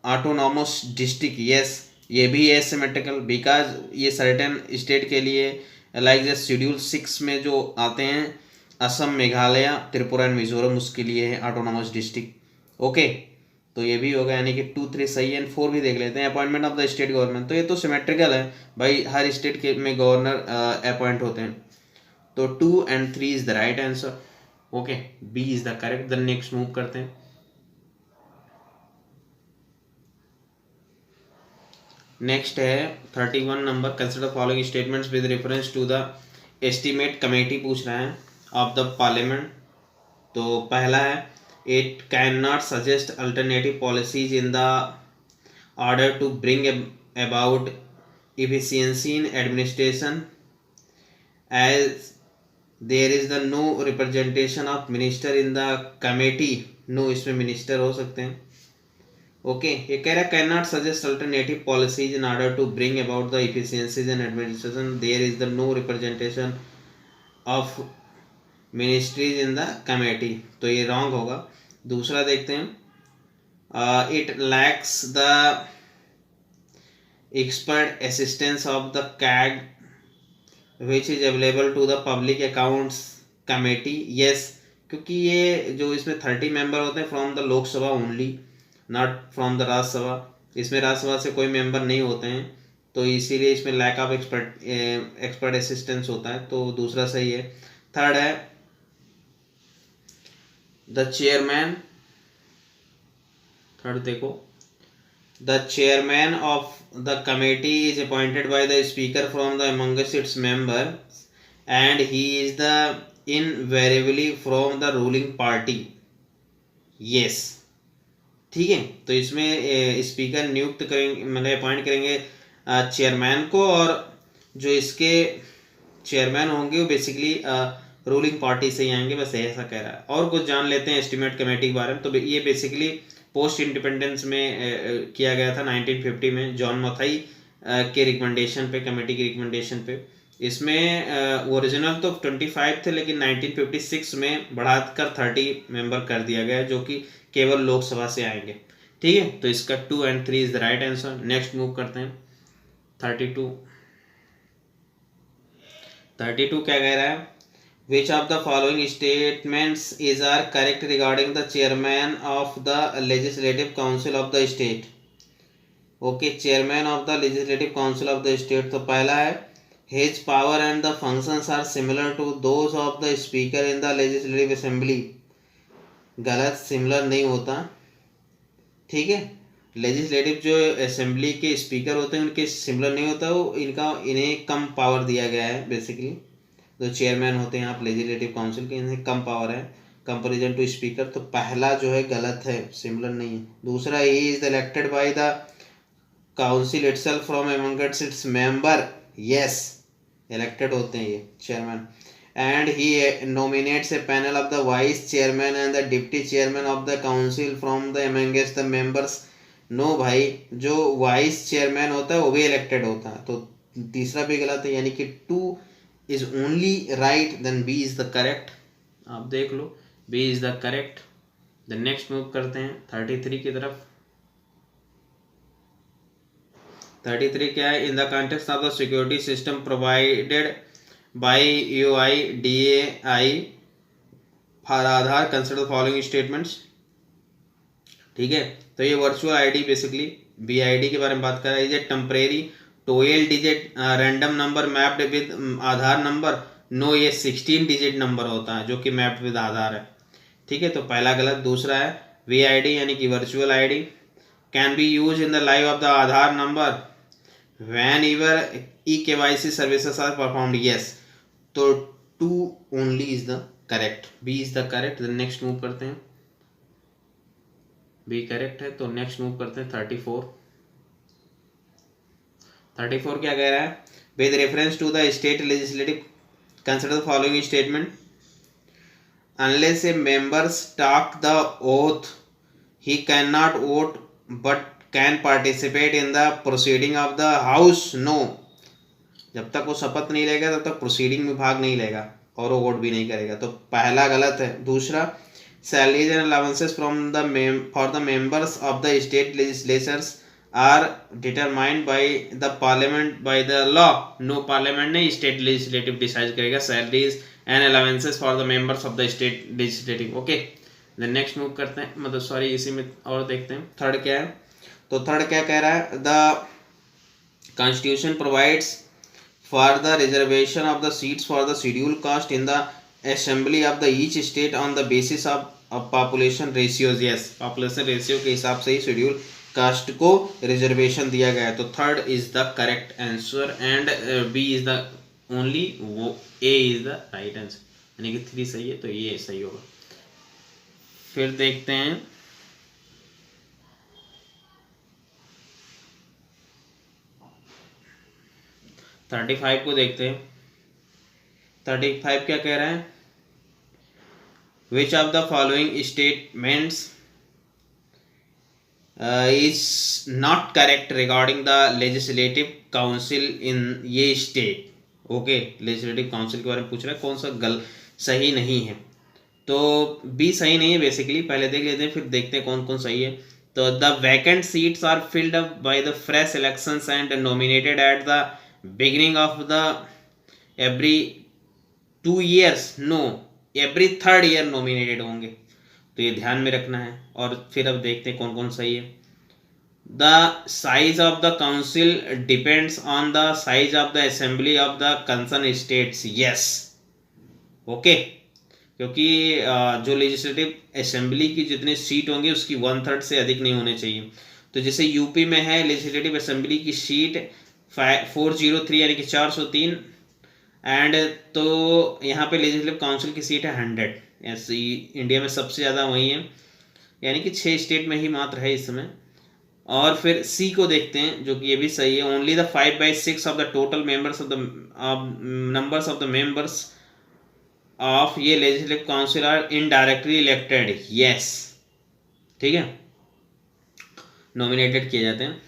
autonomous district, yes ये भी है एसिमेट्रिकल, बिकॉज ये सर्टेन स्टेट के लिए लाइक द शेड्यूल 6 में जो आते हैं असम, मेघालय, त्रिपुरा एंड मिजोरम, उसके लिए है ऑटोनॉमस डिस्ट्रिक्ट। ओके, तो ये भी होगा, यानी कि 2, 3 सही है। एंड 4 भी देख लेते हैं, appointment of the state government, तो ये तो सिमेट्रिकल है भाई, हर स्टेट के में गवर्नर अपॉइंट होते हैं, तो 2 and 3 is the right answer. Okay, B is the correct. Then next move करते हैं। नेक्स्ट है 31 number, consider following statements with reference to the estimate committee पूछ रहे हैं ऑफ द पार्लियामेंट। तो पहला है, it can not suggest alternative policies in the order to bring about efficiency in administration as there is the no representation of minister in the committee। no इसमें minister हो सकते हैं। Okay, ये कह रहा है can not suggest alternative policies in order to bring about the efficiencies in administration, there is the no representation of ministries in the committee, तो ये रॉन्ग होगा। दूसरा देखते हैं, it lacks the expert assistance of the CAG which is available to the public accounts committee, yes क्योंकि ये जो इसमें 30 मेंबर होते हैं from the Lok Sabha only, not from the Rajya Sabha, इसमें राज्यसभा से कोई मेंबर नहीं होते हैं, तो इसीलिए इसमें लैक ऑफ एक्सपर्ट असिस्टेंस होता है, तो दूसरा सही है। थर्ड है, द चेयरमैन, थर्ड देखो, the chairman of the committee is appointed by the speaker from the amongst its members and he is the invariably from the ruling party, yes ठीक है। तो इसमें स्पीकर नियुक्त करेंगे, मतलब अपॉइंट करेंगे चेयरमैन को, और जो इसके चेयरमैन होंगे वो बेसिकली रूलिंग पार्टी से ही आएंगे, बस ऐसा कह रहा है। और कुछ जान लेते हैं एस्टीमेट कमेटी के बारे में। तो ये बेसिकली पोस्ट इंडिपेंडेंस में किया गया था 1950 में, जॉन मथाई के रिकमेंडेशन पे, कमेटी की रिकमेंडेशन पे। इसमें ओरिजिनल तो 25 थे, लेकिन 1956 में बढ़ाकर 30 मेंबर कर दिया गया, जो कि केवल लोकसभा से आएंगे। ठीक है, तो इसका 2 and 3 is the right answer. Next move करते हैं 32 क्या कह रहा है, Which of the following statements is are correct regarding the chairman of the legislative council of the state? Okay, chairman of the legislative council of the state, तो पहला है, his power and the functions are similar to those of the speaker in the legislative assembly। गलत, similar नहीं होता, ठीक है। Legislative जो assembly के स्पीकर होते हैं उनके सिमिलर नहीं होता, वो इन्हें कम पावर दिया गया है बेसिकली। जो चेयरमैन होते हैं आप लेजिस्लेटिव काउंसिल के, इन्हें कम पावर है कंपेरिजन टू स्पीकर, तो पहला जो है गलत है, सिमिलर नहीं है। दूसरा, he is elected by the council itself from amongst its member, yes elected होते हैं ये chairman. And he nominates a panel of the vice chairman and the deputy chairman of the council from the amongst the members. No भाई, जो vice chairman होता है वो भी elected होता है, तो तीसरा भी गलत है, यानी कि 2 is only right, then B is the correct। आप देख लो, B is the correct। the next move करते हैं 33 की तरफ। 33 क्या है, in the context of the security system provided by UIDAI for Aadhaar consider the following statements। ठीक है, तो ये वर्चुअल आईडी बेसिकली BID के बारे में बात कर रहा है। Is a temporary 12 digit random number mapped with Aadhaar number, no ये 16 डिजिट नंबर होता है जो कि मैप्ड विद आधार है। ठीक है, तो पहला गलत। दूसरा है, VID यानी कि virtual ID can be use in the live of the Aadhaar number whenever eKYC services are performed, yes, तो 2 only is the correct, B is the correct. Next move करते हैं, B करेक्ट है, तो next move करते हैं 34 क्या कह रहा है, with reference to the state legislative consider the following statement, unless a members take the oath he can not vote but can participate in the proceeding of the house. No, जब तक वो शपथ नहीं लेगा तब तक प्रोसीडिंग में भाग नहीं लेगा। और वो वोट भी नहीं करेगा, तो पहला गलत है। दूसरा, salaries and allowances from the for the members of the state legislatures are determined by the parliament by the law. No, parliament नहीं, स्टेट लेजिस्लेटिव डिसाइड करेगा salaries and allowances for the members of the state legislative. Okay, then next move करते हैं, मतलब sorry इसी में और देखते हैं थर्ड क्या है। तो थर्ड क्या कह रहा है, the constitution provides for the reservation of the seats for the schedule caste in the assembly of the each state on the basis of population ratios. Yes, population ratio के हिसाब से ही शेड्यूल कास्ट को reservation दिया गया है। तो third is the correct answer and B is the only, वो A is the right answer, यानी कि 3 सही है तो ये सही होगा। फिर देखते हैं 35 को देखते हैं। 35 क्या कह रहा है, which of the following statements is not correct regarding the legislative council in ये स्टेट। ओके, लेजिस्लेटिव काउंसिल के बारे में पूछ रहा है, कौन सा सही नहीं है। तो बी सही नहीं है बेसिकली, पहले देख लेते हैं फिर देखते हैं कौन कौन सही है। तो the vacant seats are filled up by the fresh elections and nominated at the beginning of the every 2 years, no, every 3rd year nominated होंगे, तो ये ध्यान में रखना है। और फिर अब देखते हैं कौन कौन सही है। The size of the council depends on the size of the assembly of the concern states. Yes, okay, क्योंकि जो लेजिस्लेटिव असेंबली की जितने सीट होंगे उसकी 1/3 से अधिक नहीं होने चाहिए। तो जैसे यूपी में है लेजिस्लेटिव असेंबली की सीट 403 यानी कि 403, एंड तो यहाँ पे लेजिस्लेटिव काउंसिल की सीट है 100। ऐसे इंडिया में सबसे ज़्यादा वही है, यानी कि 6 स्टेट में ही मात्र है इस समय। और फिर सी को देखते हैं, जो कि ये भी सही है। Only the 5/6 of the total members of the numbers of the members of ये legislative council are indirectly elected. Yes, ठीक है, नॉमिनेटेड किए जाते हैं,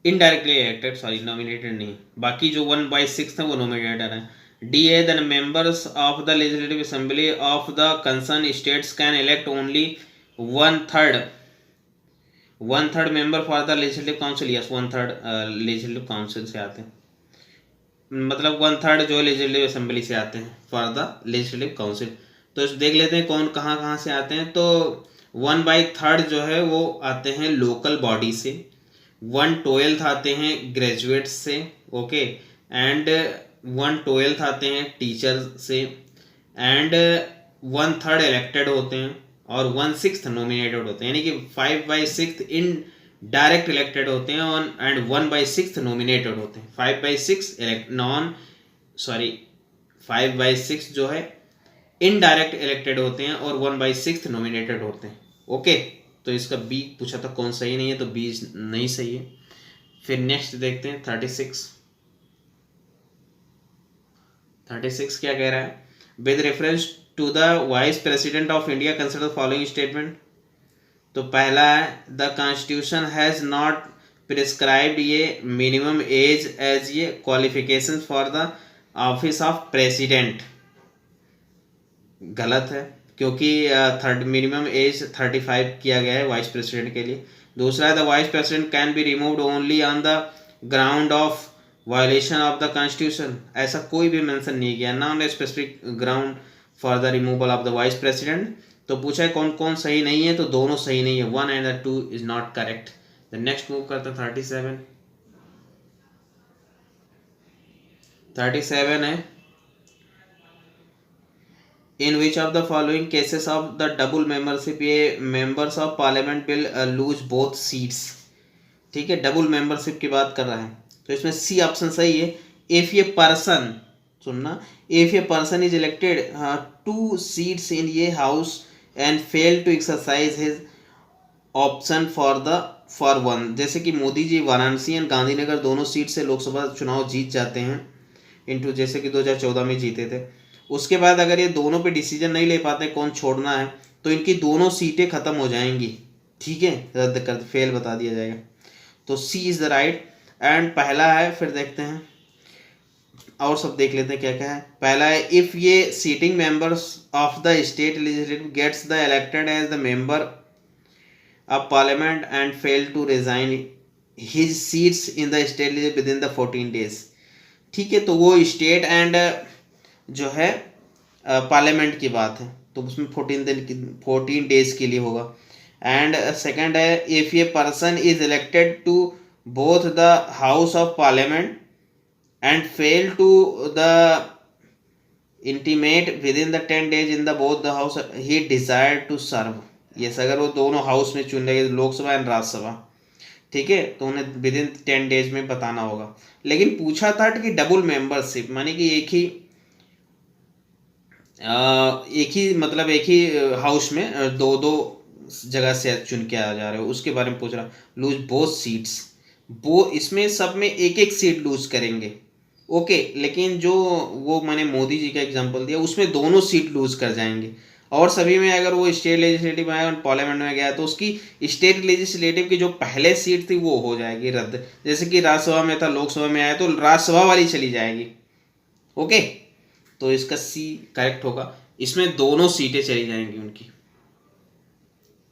इनडायरेक्टली इलेक्टेड, सॉरी नॉमिनेटेड नहीं, बाकी जो 1/6 है वो नॉमिनेटेड है। D A the members of the legislative assembly of the concern states can elect only 1/3 member for the legislative council. Yes, 1/3 legislative council से आते हैं, मतलब 1/3 जो लेजिस्लेटिव असेंबली से आते हैं फॉर द लेजिस्लेटिव काउंसिल। तो देख लेते हैं कौन कहाँ कहाँ से आते हैं। तो 1/3 जो है वो आते हैं लोकल बॉडी से, 1/12 आते हैं ग्रेजुएट्स से, ओके, एंड 1/12 आते हैं टीचर से, एंड 1/3 इलेक्टेड होते हैं और 1/6 नॉमिनेटेड होते हैं, यानी कि 5/6 इन डायरेक्ट इलेक्टेड होते हैं एंड 1/6 नॉमिनेटेड होते हैं। 5/6 जो है इनडायरेक्ट इलेक्टेड होते हैं और 1/6 नॉमिनेटेड होते हैं। ओके, तो इसका बी पूछा था कौन सही नहीं है, तो बी नहीं सही है। फिर नेक्स्ट देखते हैं 36 क्या कह रहा है, with reference to the vice president of India consider the following statement. तो पहला है the constitution has not prescribed ये मिनिमम एज एज ये qualification for the office of president. गलत है, क्योंकि मिनिमम एज 35 किया गया है वाइस प्रेसिडेंट के लिए। दूसरा है the vice president can be removed only on the ground of violation of the constitution. ऐसा कोई भी मेंशन नहीं किया, non specific ground for the removal of the vice president. तो पूछा है कौन कौन सही नहीं है, तो दोनों सही नहीं है, 1 and 2 is not correct. The next move करते हैं 37 है, in which of the following cases of the double membership ये members of parliament will lose both seats. ठीक है, डबल मेंबरशिप की बात कर रहा है, तो इसमें सी ऑप्शन सही है। इफ ये पर्सन, सुनना, इफ ये person is elected 2 seats in ये house and fail to exercise his option for 1, जैसे कि मोदी जी वाराणसी एंड गांधीनगर दोनों सीट से लोकसभा चुनाव जीत जाते हैं, इनटू जैसे कि 2014 में जीते थे। उसके बाद अगर ये दोनों पे डिसीजन नहीं ले पाते कौन छोड़ना है, तो इनकी दोनों सीटें खत्म हो जाएंगी, ठीक है, रद्द कर, फेल बता दिया जाएगा। तो C is the right and पहला है। फिर देखते हैं और सब देख लेते हैं क्या क्या है। पहला है, इफ ये sitting members of the state legislative gets the elected as the member of parliament and fail to resign his seats in the state with in the 14 days। ठीक है, तो वो स्टेट एंड जो है पार्लियामेंट की बात है, तो उसमें 14 days के लिए होगा। एंड सेकंड है, इफ ये person is elected to both the house of parliament and fail to the intimate with in the 10 days in the both the house he desire to serve. Yes, अगर वो दोनों house में चुन लेंगे, Lok Sabha and Rajya Sabha, ठीक है, तो उन्हें विद इन 10 days में बताना होगा। लेकिन पूछा था कि डबल मेंबरशिप, माने कि मतलब एक ही हाउस में दो दो जगह से चुन के आ जा रहे हो, उसके बारे में पूछ रहा। लूज बोथ सीट्स, वो इसमें सब में एक एक सीट लूज करेंगे, ओके। लेकिन जो वो मैंने मोदी जी का एग्जांपल दिया, उसमें दोनों सीट लूज कर जाएंगे। और सभी में अगर वो स्टेट लेजिस्लेटिव में आया और पार्लियामेंट में गया, तो उसकी स्टेट लेजिस्लेटिव की जो पहले सीट थी वो हो जाएगी रद्द। जैसे कि राज्यसभा में था, लोकसभा में आया तो राज्यसभा वाली चली जाएगी, ओके। तो इसका सी करेक्ट होगा, इसमें दोनों सीटें चली जाएंगी उनकी।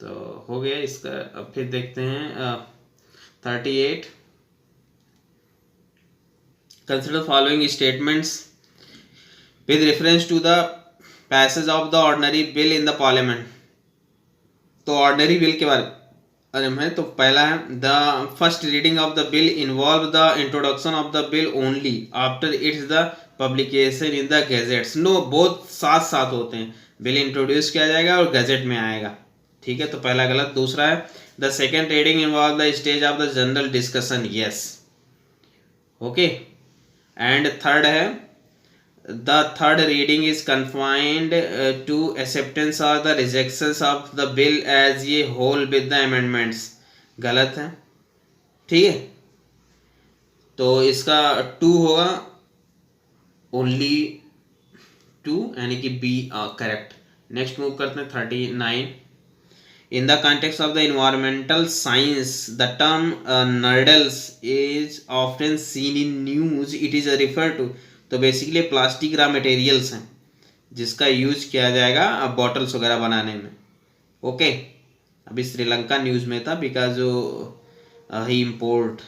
तो हो गया इसका। अब फिर देखते हैं 38। Consider following statements with reference to the passage of the ordinary bill in the parliament. तो ऑर्डिनरी बिल के बारे में तो पहला है, the first reading of the bill involve the introduction of the bill only after its the publication in the gazettes. No, बहुत साथ साथ होते हैं, बिल इंट्रोड्यूस किया जाएगा और गैजेट में आएगा, ठीक है, तो पहला गलत। दूसरा है, the second reading involve the stage of the general discussion, yes, okay. And third है, the third reading is confined to acceptance or the rejections of the bill as a whole with the amendments, गलत है, ठीक है। तो इसका 2 होगा, only 2, यानी कि बी करेक्ट। नेक्स्ट मूव करते हैं 39। In the context of the environmental science, the term nurdles is often seen in news. It is referred to, तो बेसिकली प्लास्टिक रॉ मटेरियल्स हैं जिसका यूज किया जाएगा बॉटल्स वगैरह बनाने में, ओके। अभी श्रीलंका न्यूज़ में था, because he import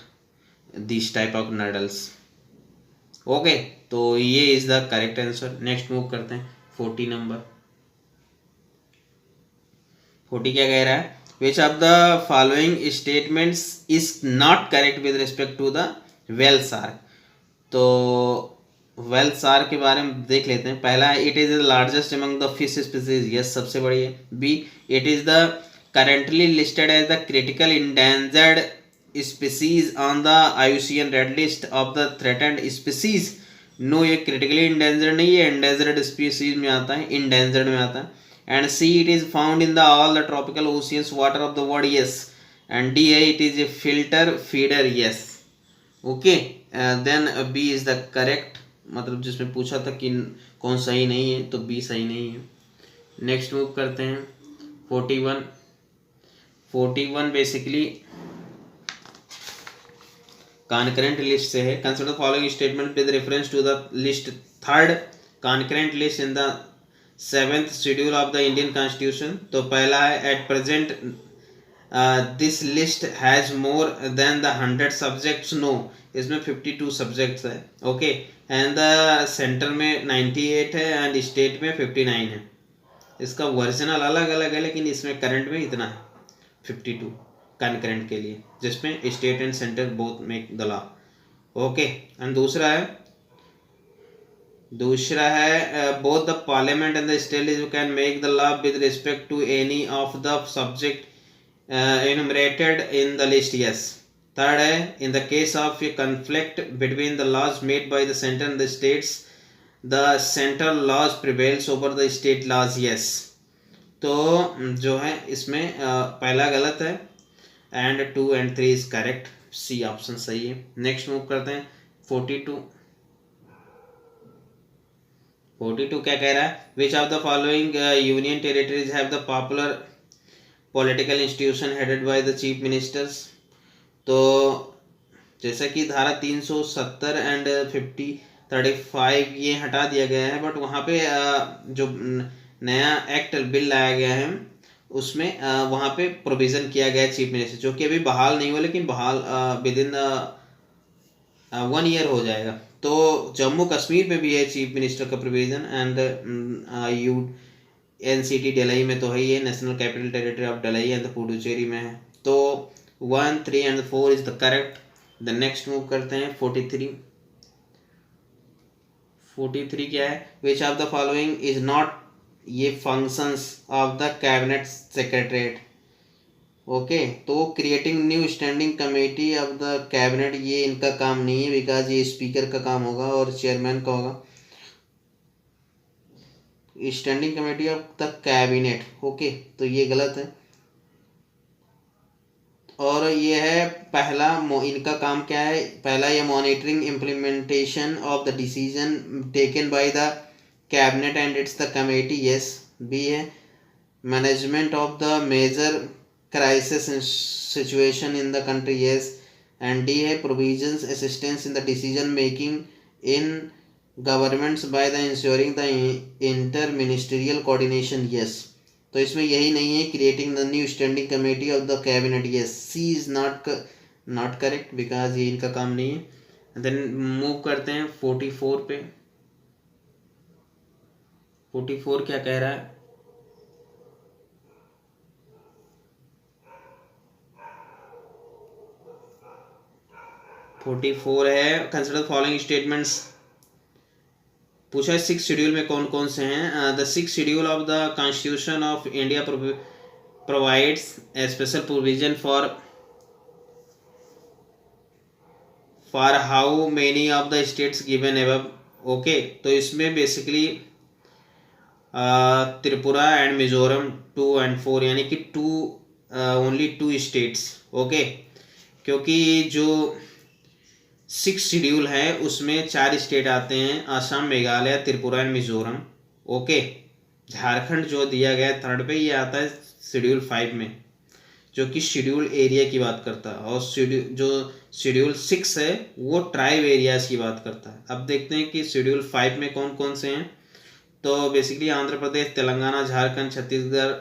this type of noodles, okay. तो ये is the correct answer. Next move करते हैं 40 नंबर। 40 क्या कह रहा है, which of the following statements is not correct with respect to the whale shark. तो व्हेल शार्क के बारे में देख लेते हैं। पहला है, it is the largest among the fish species, yes, सबसे बड़ी है। B, it is the currently listed as the critical endangered species on the IUCN red list of the threatened species. No, ये क्रिटिकली इंडेंजर्ड नहीं है, endangered species में आता है, endangered में आता है। And C, it is found in the all the tropical oceans water of the world, yes. And D, it is a filter feeder, yes, okay. Then B is the correct, मतलब जिसमें पूछा था कि कौन सही नहीं है, तो B सही नहीं है। नेक्स्ट मूव करते हैं 41। 41 बेसिकली कॉन्करेंट लिस्ट से है। Consider following statement with reference to the list, third concurrent list in the 7th schedule of the Indian constitution. तो पहला है, at present this list has more than the 100 subjects. No, इसमें 52 subjects है, okay. And the centre में 98 है and state में 59 है। इसका वर्जनल अलग अलग है, लेकिन इसमें करंट में इतना है 52 कॉन्करेंट के लिए, जिसमें state and centre both make the law, okay. And दूसरा है, both the parliament and the state you can make the law with respect to any of the subject enumerated in the list, yes. Third है, in the case of a conflict between the laws made by the center and the states, the central laws prevails over the state laws, yes. तो जो है इसमें पहला गलत है and 2 and 3 is correct, C option सही है। Next move करते हैं 42। 42 क्या कह रहा है, which of the following union territories have the popular political institution headed by the chief ministers. तो जैसा कि धारा 370 एंड 35 ये हटा दिया गया है, बट वहाँ पे जो नया एक्ट बिल लाया गया है उसमें वहाँ पे प्रोविज़न किया गया है चीफ मिनिस्टर, जो कि अभी बहाल नहीं हुआ, लेकिन बहाल विद इन 1 ईयर हो जाएगा। तो जम्मू कश्मीर पे भी है चीफ मिनिस्टर का प्रोविज़न, एंड यू NCT दिल्ली में तो है ये, national capital territory of Delhi and Puducherry में है। तो 1, 3 and 4 is the correct. The next move करते हैं 43। 43 क्या है? Which of the following is not ये functions of the cabinet secretariat. Okay, तो creating new standing committee of the cabinet ये इनका काम नहीं है, बिकॉज ये स्पीकर का काम होगा और चेयरमैन का होगा। Standing committee of the cabinet, okay, तो ये गलत है। और ये है पहला, इनका काम क्या है? पहला ये monitoring implementation of the decision taken by the cabinet and its the committee, yes. B है management of the major crisis situation in the country, yes. And D है provisions assistance in the decision making in governments by the ensuring the inter ministerial coordination, yes. तो इसमें यही नहीं है, creating the new standing committee of the cabinet, yes. C is not correct because ये इनका काम नहीं है। देन मूव करते हैं 44 पे। 44 क्या कह रहा है? है कंसिडर फॉलोइंग स्टेटमेंट्स। पूछा है 6 शेड्यूल में कौन कौन से हैं। The 6 schedule of the constitution of India provides a special provision for how many of the states given above. Okay, तो इसमें basically Tripura and Mizoram 2 and 4 यानी कि ओनली 2 स्टेट्स। ओके, क्योंकि जो 6 शेड्यूल है उसमें 4 स्टेट आते हैं, असम, मेघालय, त्रिपुरा एंड मिजोरम। ओके, झारखंड जो दिया गया थर्ड पे, ये आता है शेड्यूल 5 में, जो कि शेड्यूल एरिया की बात करता है। और शेड्यूल 6 है वो ट्राइब एरियाज की बात करता है। अब देखते हैं कि शेड्यूल 5 में कौन कौन से हैं। तो बेसिकली आंध्र प्रदेश, तेलंगाना, झारखंड, छत्तीसगढ़,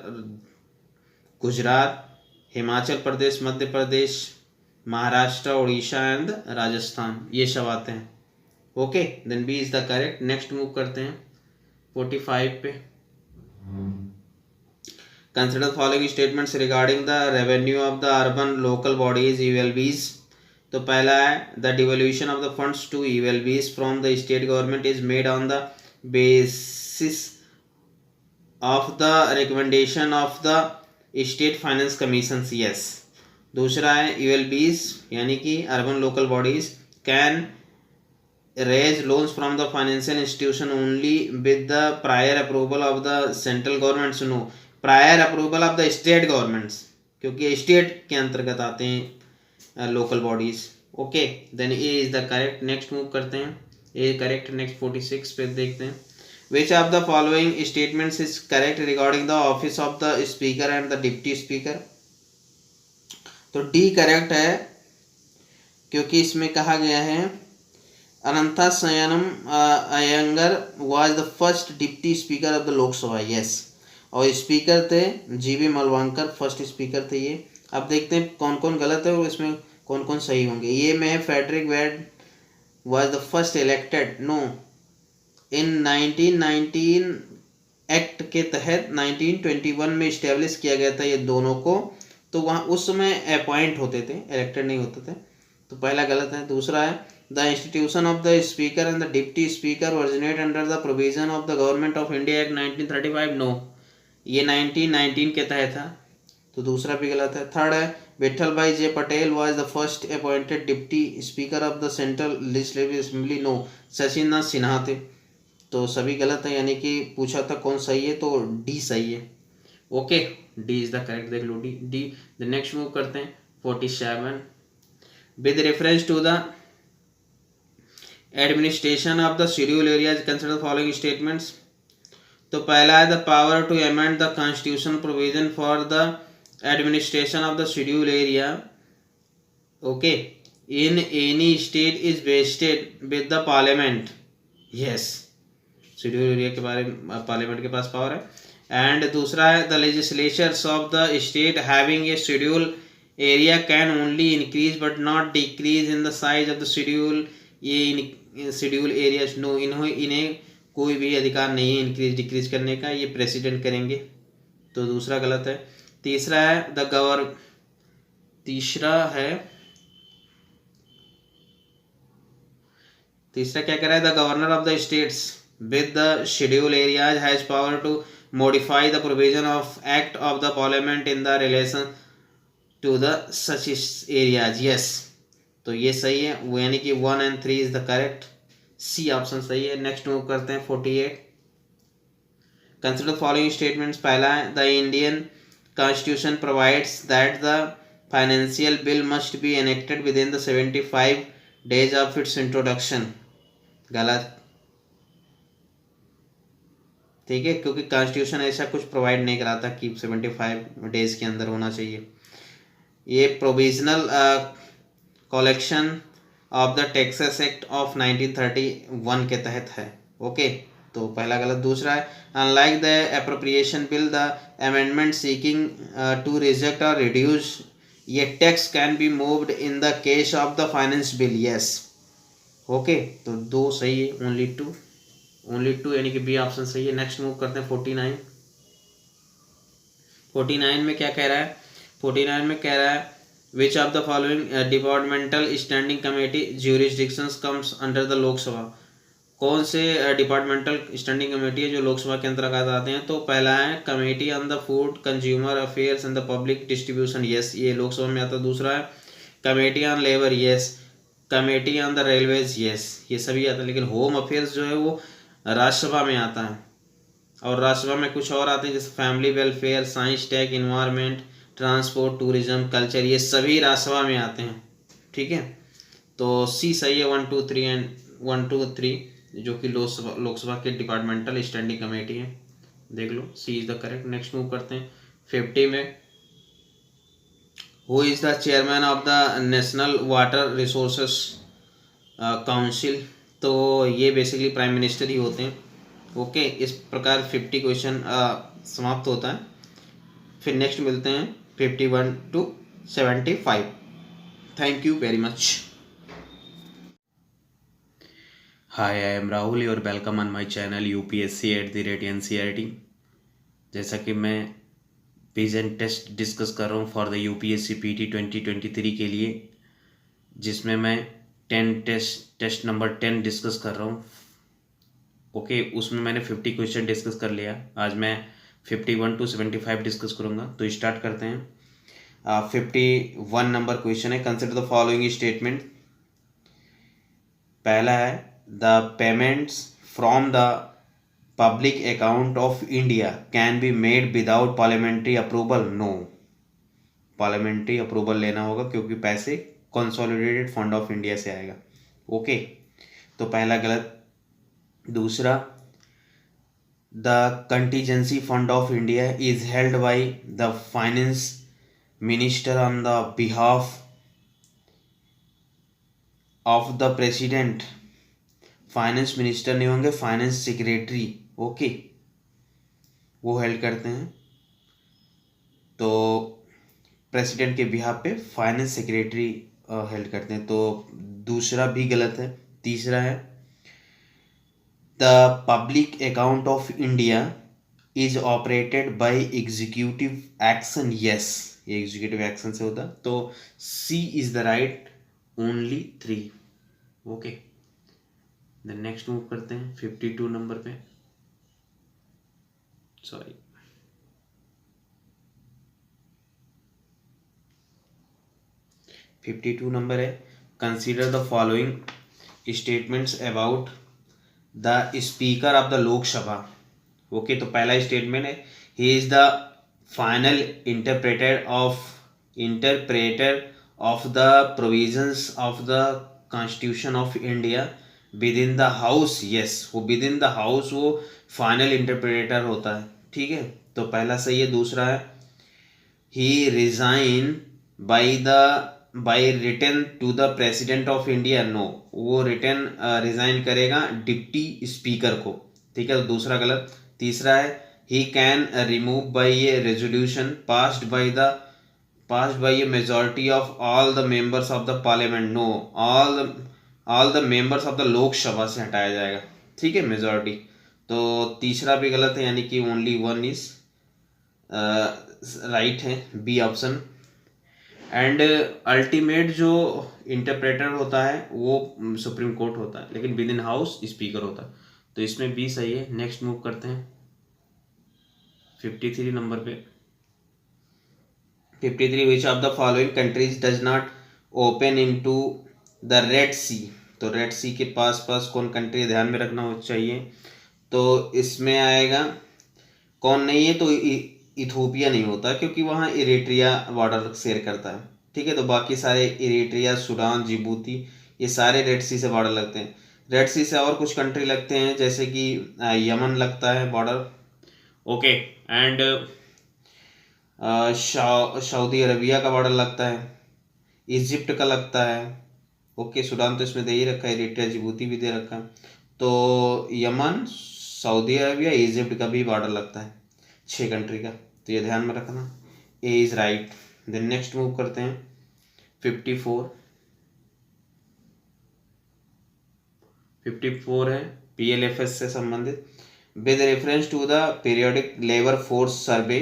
गुजरात, हिमाचल प्रदेश, मध्य प्रदेश, महाराष्ट्र, उड़ीसा एंड राजस्थान, ये सब आते हैं। Okay, then B is the correct. Next move करते हैं 45 पे। Consider following statements regarding the revenue of the urban local bodies ELBs। तो पहला है the devolution of the funds to ELBs from the state government is made on the basis of the recommendation of the state finance commission, yes. दूसरा है ELBs यानी कि urban local bodies can raise loans from the financial institution only with the prior approval of the central governments, no, prior approval of the state governments, क्योंकि state के अंतर्गत आते हैं local bodies. Okay, then A is the correct. Next move करते हैं, A correct. Next 46 पे देखते हैं। Which of the following statements is correct regarding the office of the speaker and the deputy speaker. तो डी करेक्ट है, क्योंकि इसमें कहा गया है Ananthasayanam Ayyangar was the first deputy speaker of the Lok Sabha, yes. और स्पीकर थे GV मलवांकर, फर्स्ट स्पीकर थे ये। अब देखते हैं कौन कौन गलत है और इसमें कौन कौन सही होंगे। ये में Frederick Whyte was the first elected, no, in 1919 act के तहत 1921 में इस्टेब्लिश किया गया था ये दोनों को। तो वहाँ उस समय अपॉइंट होते थे, इलेक्टेड नहीं होते थे। तो पहला गलत है। दूसरा है the institution of the speaker and the deputy speaker originate under the provision of the government of India act 1935, no, ये 1919 के तहत था, तो दूसरा भी गलत है। थर्ड है Vithal Bhai J Patel was the first appointed deputy speaker of the central legislative assembly, no, Shashi Nath Sinha थे। तो सभी गलत है, यानी कि पूछा था कौन सही है, तो डी सही है। Okay, D is the correct, देख लो डी। द नेक्स्ट मूव करते हैं 47 with reference to the administration of the schedule areas consider following statements. तो पहला है the power to amend the constitution provision for the administration of the schedule area, okay, in any state is vested with the parliament, yes, schedule area के बारे में parliament के पास power है। And दूसरा है the legislatures of the state having a schedule area can only increase but not decrease in the size of the schedule. ये schedule area no, इन्हें कोई भी अधिकार नहीं है इंक्रीज डिक्रीज करने का, ये प्रेसिडेंट करेंगे, तो दूसरा गलत है। तीसरा है तीसरा क्या कह रहा है, the governor of the states with the schedule areas has power to modify the provision of act of the parliament in the relation to the such areas. Yes, तो ये सही है, वो यानी कि 1 and 3 is the correct, C option सही है। Next move करते हैं 48। Consider following statements. पहला है the Indian constitution provides that the financial bill must be enacted with in the 75 days of its introduction. गलत, ठीक है, क्योंकि कॉन्स्टिट्यूशन ऐसा कुछ प्रोवाइड नहीं कराता कि 75 डेज के अंदर होना चाहिए। ये provisional collection of the taxes act of 1931 के तहत है। ओके, तो पहला गलत। दूसरा है unlike the appropriation bill the amendment seeking to reject और रिड्यूस ये tax can be moved in the case of the finance bill. Yes, okay, तो 2 सही है, ओनली टू यानी कि बी ऑप्शन सही है। नेक्स्ट मूव करते हैं 49। 49 में क्या कह रहा है, 49 में कह रहा है which of the following departmental standing committee jurisdictions comes under the Lok Sabha. कौन से डिपार्टमेंटल स्टैंडिंग कमेटी है जो लोकसभा के अंतर्गत आते हैं, तो पहला है committee on the food consumer affairs and the public distribution. Yes, ये लोकसभा में आता है। दूसरा है committee on labour. Yes, committee on the railways. Yes, ये सभी आता है, लेकिन होम अफेयर्स जो है वो राज्यसभा में आता है, और राज्यसभा में कुछ और आते हैं जैसे family welfare, science, tech, environment, transport, tourism, culture, ये सभी राज्यसभा में आते हैं। ठीक है, तो सी सही है, 1 2 3 एंड 1 2 3 जो कि लोकसभा के डिपार्टमेंटल स्टैंडिंग कमेटी है, देख लो, C is the correct. Next move करते हैं 50 में। Who is the chairman of the national water resources council, तो ये बेसिकली प्राइम मिनिस्टर ही होते हैं। ओके, इस प्रकार 50 क्वेश्चन समाप्त होता है। फिर नेक्स्ट मिलते हैं 51 to 75। Thank you very much. Hi, I am Rahul और welcome on my channel UPSC@NCERT। जैसा कि मैं प्रेजेंट टेस्ट डिस्कस कर रहा हूँ फॉर द UPSC PT 2023 के लिए, जिसमें मैं 10 टेस्ट नंबर 10 डिस्कस कर रहा हूँ। ओके, उसमें मैंने 50 क्वेश्चन डिस्कस कर लिया। आज मैं 51 to 75 डिस्कस करूँगा, तो स्टार्ट करते हैं। 51 नंबर क्वेश्चन है, कंसिडर द फॉलोइंग स्टेटमेंट। पहला है the payments from the public account of India can be made without parliamentary approval. No, parliamentary approval लेना होगा क्योंकि पैसे कंसोलिडेटेड फंड ऑफ इंडिया से आएगा। ओके, तो पहला गलत। दूसरा, the contingency fund of India is held by the finance minister on the behalf of the president. Finance minister नहीं होंगे, फाइनेंस सेक्रेटरी, ओके, वो हेल्ड करते हैं। तो प्रेसिडेंट के बिहाफ पे फाइनेंस सेक्रेटरी हेल्ड करते हैं, तो दूसरा भी गलत है। तीसरा है the public account of India is operated by executive action. Yes, ये एग्जीक्यूटिव एक्शन से होता, तो C is the right, only 3। Okay, then next move करते हैं 52 नंबर पे। सॉरी, $52 नंबर है, consider the following statements about the speaker of the Lok Sabha. Okay, तो पहला स्टेटमेंट है he is the final interpreter of the provisions of the constitution of India with in the house. Yes, वो with in the house वो final interpreter होता है। ठीक है, तो पहला सही है। दूसरा है he resign by the by return to the president of India, no, वो रिटर्न रिजाइन करेगा डिप्टी स्पीकर को, ठीक है, तो दूसरा गलत। तीसरा है he can remove by a resolution passed by a majority of all the members of the parliament, no, all the members of the लोक सभा से हटाया जाएगा, ठीक है, मेजॉरिटी। तो तीसरा भी गलत है, यानी कि ओनली वन इज राइट है, बी ऑप्शन। एंड अल्टीमेट जो इंटरप्रेटर होता है वो सुप्रीम कोर्ट होता है, लेकिन विद इन हाउस स्पीकर होता है, तो इसमें बी सही है। नेक्स्ट मूव करते हैं 53 नंबर पे। 53 which of the following countries does not open into the red sea, तो रेड सी के पास कौन कंट्री ध्यान में रखना हो चाहिए, तो इसमें आएगा कौन नहीं है, तो इथोपिया नहीं होता, क्योंकि वहाँ इरिट्रिया बॉर्डर शेयर करता है, ठीक है, तो बाकी सारे इरिट्रिया, सूडान, जिबूती, ये सारे रेड सी से बॉर्डर लगते हैं। रेड सी से और कुछ कंट्री लगते हैं, जैसे कि यमन लगता है border, okay, and Saudi Arabia का बॉर्डर लगता है, इजिप्ट का लगता है, ओके, सूडान तो इसमें दे ही रखा है, इरिट्रिया, जिबूती भी दे रखा है, तो यमन, सऊदी अरबिया, इजिप्ट का भी बॉर्डर लगता है, 6 कंट्री का, तो ये ध्यान में रखना, A is right. Then next move करते हैं 54 है पीएलएफएस से संबंधित। With reference to the periodic labour force survey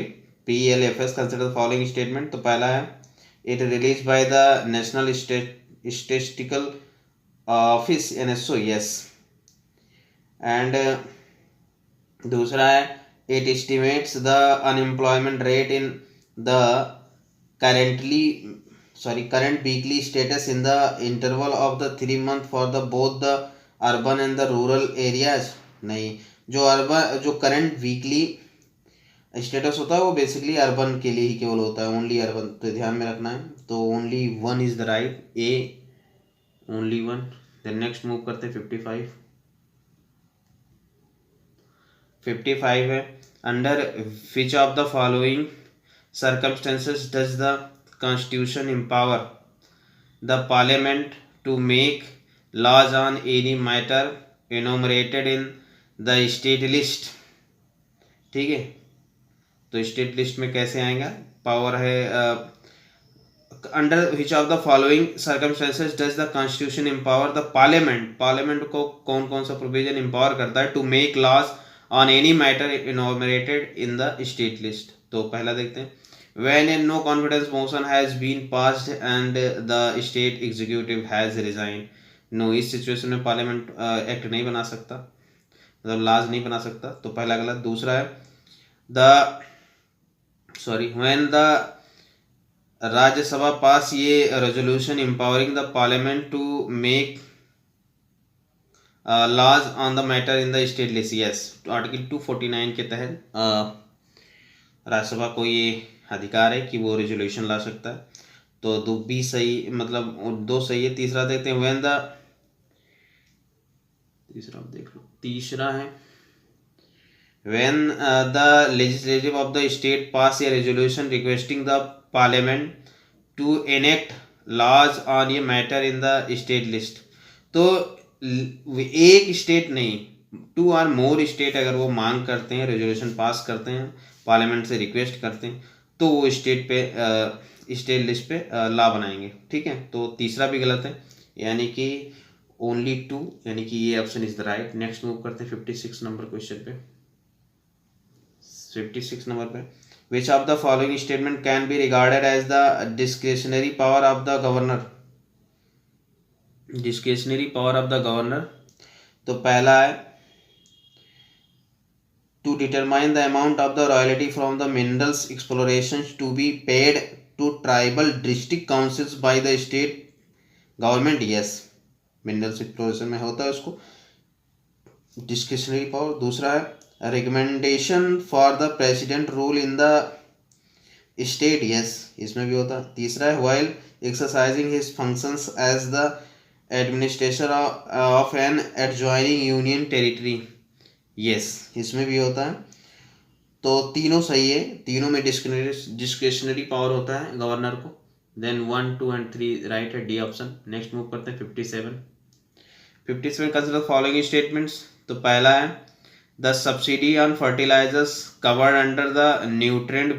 PLFS consider the following statement, तो पहला है it release by the national statistical office NSO, yes, and दूसरा है it estimates the unemployment rate in the current weekly status in the interval of the 3 month for the both the urban and the rural areas, नहीं, जो urban जो current weekly status होता है वो basically urban के लिए ही केवल होता है, ओनली अर्बन, तो ध्यान में रखना है, तो only one is the right, A, only one. Then next move करते हैं 55 है under which of the following circumstances does the constitution empower the parliament to make laws on any matter enumerated in the state list, ठीक है, तो state list में कैसे आएगा, power है under which of the following circumstances does the constitution empower the parliament को कौन कौन सा प्रोविजन एम्पावर करता है, to make laws on any matter enumerated in the state list, तो पहला देखते हैं when a no confidence motion has been passed and the state executive has resigned, no, इस सिचुएशन में पार्लियामेंट एक्ट नहीं बना सकता, मतलब लॉज नहीं बना सकता, तो पहला गलत। दूसरा है when the राज्यसभा पास ये resolution empowering the parliament to make laws on the matter in the state list, yes, article 249 के तहत राज्यसभा को ये अधिकार है कि वो रेजोल्यूशन ला सकता है, तो दो बी सही, मतलब दो सही है। तीसरा देखते हैं तीसरा है when the legislative of the state pass a resolution requesting the parliament to enact laws on a matter in the state list, तो एक स्टेट नहीं, 2 और मोर स्टेट अगर वो मांग करते हैं, रेजोल्यूशन पास करते हैं, पार्लियामेंट से रिक्वेस्ट करते हैं, तो वो स्टेट लिस्ट पे लॉ बनाएंगे, ठीक है, तो तीसरा भी गलत है, यानी कि ओनली 2, यानी कि ये option is the right. Next move करते हैं 56 नंबर क्वेश्चन पे। 56 नंबर पे which of the following statement can be regarded as the discretionary power of the governor, discretionary power of the governor, तो पहला है to determine the amount of the royalty from the minerals explorations to be paid to tribal district councils by the state government, yes, minerals exploration में होता है उसको discretionary power। दूसरा है recommendation for the president rule in the state, yes, इसमें भी होता है। तीसरा है while exercising his functions as the administrator of an adjoining union territory, yes, इसमें भी होता है, तो तीनों सही है, तीनों में डिस्क्रिशनरी पावर होता है गवर्नर को। देन 1, 2 एंड 3 राइट है, डी ऑप्शन। नेक्स्ट मूव करते हैं 57 कंसिडर फॉलोइंग स्टेटमेंट्स। तो पहला है the subsidy on fertilizers covered under the nutrient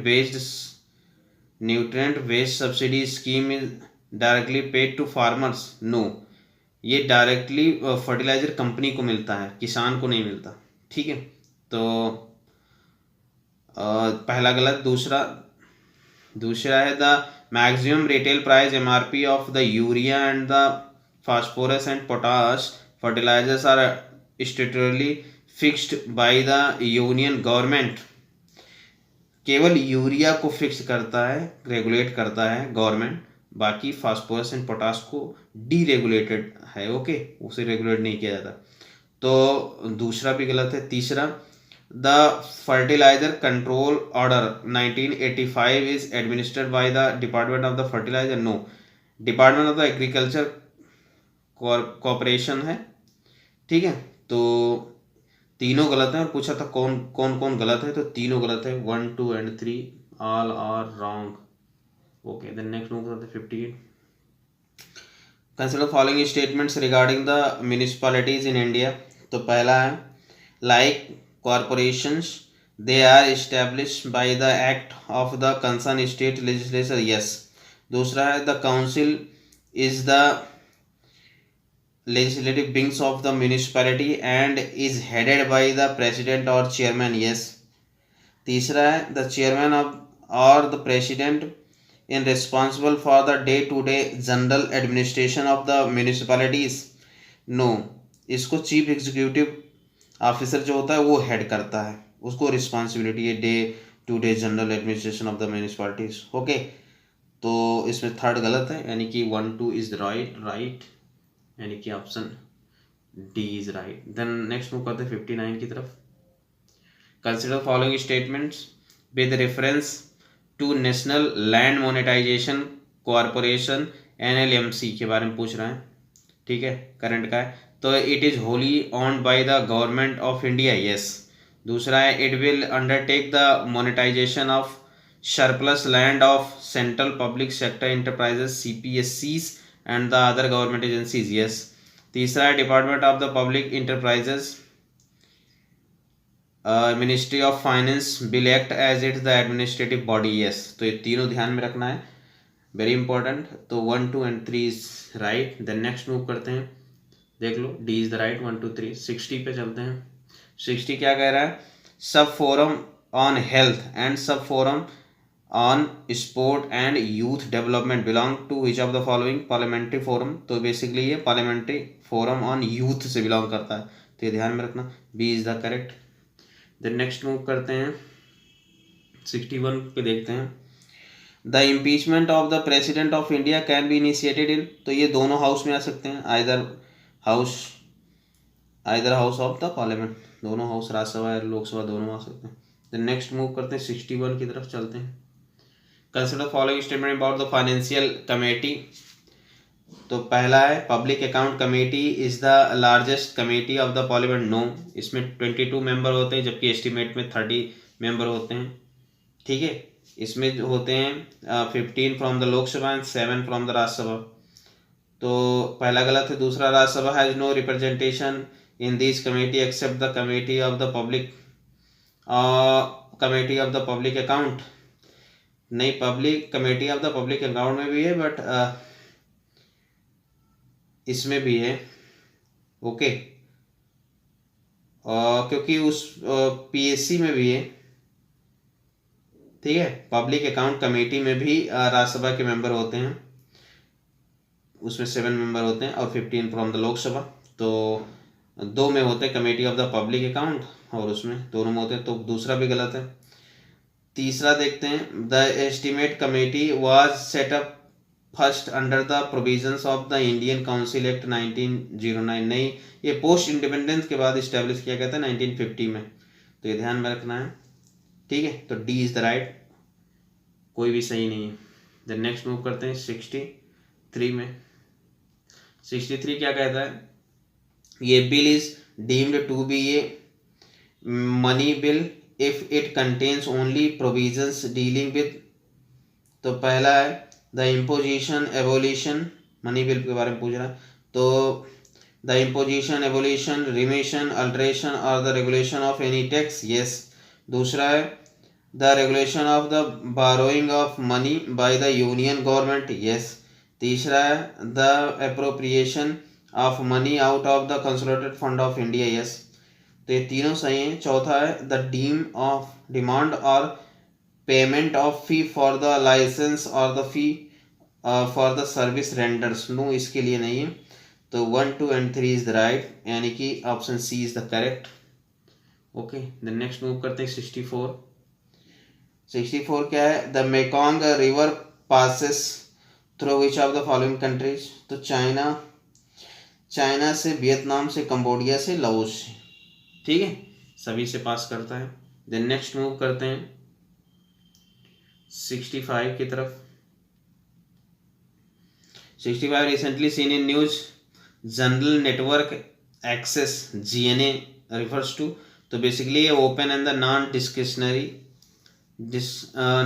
based subsidy scheme is directly paid to farmers. No, ये डायरेक्टली फर्टिलाइजर कंपनी को मिलता है, किसान को नहीं मिलता। ठीक है, तो पहला गलत। दूसरा है the maximum retail price MRP of the urea and the phosphorus and potash fertilisers are statutorily fixed by the union government. केवल यूरिया को फिक्स करता है, रेगुलेट करता है गवर्नमेंट, बाकी फास्फोरस एंड पोटाश को डीरेगुलेटेड है। ओके, उसे रेगुलेट नहीं किया जाता। तो दूसरा भी गलत है। तीसरा the fertiliser control order 1985 is administered by the department of the fertiliser. No, department of the agriculture corporation है। ठीक है, तो तीनों गलत हैं और पूछा था कौन कौन गलत है, तो तीनों गलत है। 1, 2 and 3 all are wrong. Okay, then next move करते हैं 58। Consider following statements regarding the municipalities in India. तो पहला है like corporations they are established by the act of the concern state legislature. Yes. दूसरा है the council is the legislative wings of the municipality and is headed by the president or chairman. Yes. तीसरा है the chairman of or the president in responsible for the day to day general administration of the municipalities. No, इसको chief executive officer जो होता है वो head करता है, उसको रिस्पॉन्सिबिलिटी है day to day general administration of the municipalities. Okay, तो इसमें थर्ड गलत है, यानी कि 1, 2 इज राइट, यानी कि option D is right. Then next move करते हैं 59 की तरफ। Consider following statements with reference to national land monetization corporation NLMC के बारे में पूछ रहे हैं। ठीक है, करंट का है, तो it is wholly owned by the government of India. Yes. दूसरा है it will undertake the monetization of surplus land of central public sector enterprises CPSCs and the other government agencies. Yes. तीसरा है department of the public enterprises ministry of finance will act as it the administrative body. Yes. तो ये तीनों ध्यान में रखना है, very important. तो 1, 2 and 3 is right. Then next move करते हैं, देख लो, डी इज द राइट। 1, 2, 3 60 पे चलते हैं। 60 क्या कह रहा है? सब फोरम ऑन हेल्थ एंड सब forum on sport and youth development belong to which of the following parliamentary forum. तो बेसिकली ये पार्लियामेंट्री फोरम ऑन यूथ से बिलोंग करता है, तो ये ध्यान में रखना, B is the correct. Then next move करते हैं 61 पे, देखते हैं the impeachment of the president of India can be initiated in. तो ये दोनों हाउस में आ सकते हैं, either house of the parliament, दोनों हाउस, राज्यसभा या लोकसभा दोनों आ सकते हैं। देन नेक्स्ट मूव करते हैं 61 की तरफ चलते हैं। Consider following statement about the financial committee. तो पहला है public account committee is the largest committee of the parliament. No, इसमें 22 मेंबर होते हैं, जबकि एस्टिमेट में 30 मेंबर होते हैं। ठीक है, इसमें जो होते हैं 15 from the Lok Sabha and 7 from the Rajya Sabha. तो पहला गलत है। दूसरा, Rajya Sabha has no representation in this committee except the committee of the public account. नहीं, public committee of the public account में भी है, बट इसमें भी है। ओके, क्योंकि उस PSC में भी है। ठीक है, पब्लिक अकाउंट कमेटी में भी राज्यसभा के मेंबर होते हैं, उसमें 7 मेंबर होते हैं और 15 फ्रॉम द लोकसभा। तो 2 में होते हैं committee of the public account और उसमें दोनों में होते हैं, तो दूसरा भी गलत है। तीसरा देखते हैं, the estimate committee was set up first under the provisions of the Indian council act 1909। नहीं, ये पोस्ट इंडिपेंडेंस के बाद इस्टेब्लिश किया गया था 1950 में, तो ये ध्यान में रखना है। ठीक है, तो डी इज द राइट, कोई भी सही नहीं है। देन नेक्स्ट मूव करते हैं 63 में। 63 क्या कहता है? ये bill is deemed to be a money bill if it contains only provisions dealing with. तो पहला है the imposition abolition, money bill के बारे में पूछ रहा है, तो the imposition abolition remission alteration और the regulation of any tax, yes. दूसरा है the regulation of the borrowing of money by the union government, yes. तीसरा है the appropriation of money out of the consolidated fund of India, yes. तो ये तीनों सही हैं। चौथा है द डिमांड और payment of fee for the licence और the fee for the service renders, no इसके लिए नहीं है। तो 1, 2 एंड 3 इज द राइट, यानी कि option C is the correct. Okay, then next move करते हैं 64। 64 क्या है? The Mekong river passes through which of the following countries, तो चाइना से, वियतनाम से, कंबोडिया से, लाओस से, ठीक है, सभी से पास करता है। देन नेक्स्ट मूव करते हैं 65 की तरफ। 65 recently seen in news general network access, GNA refers to, तो बेसिकली ये open and the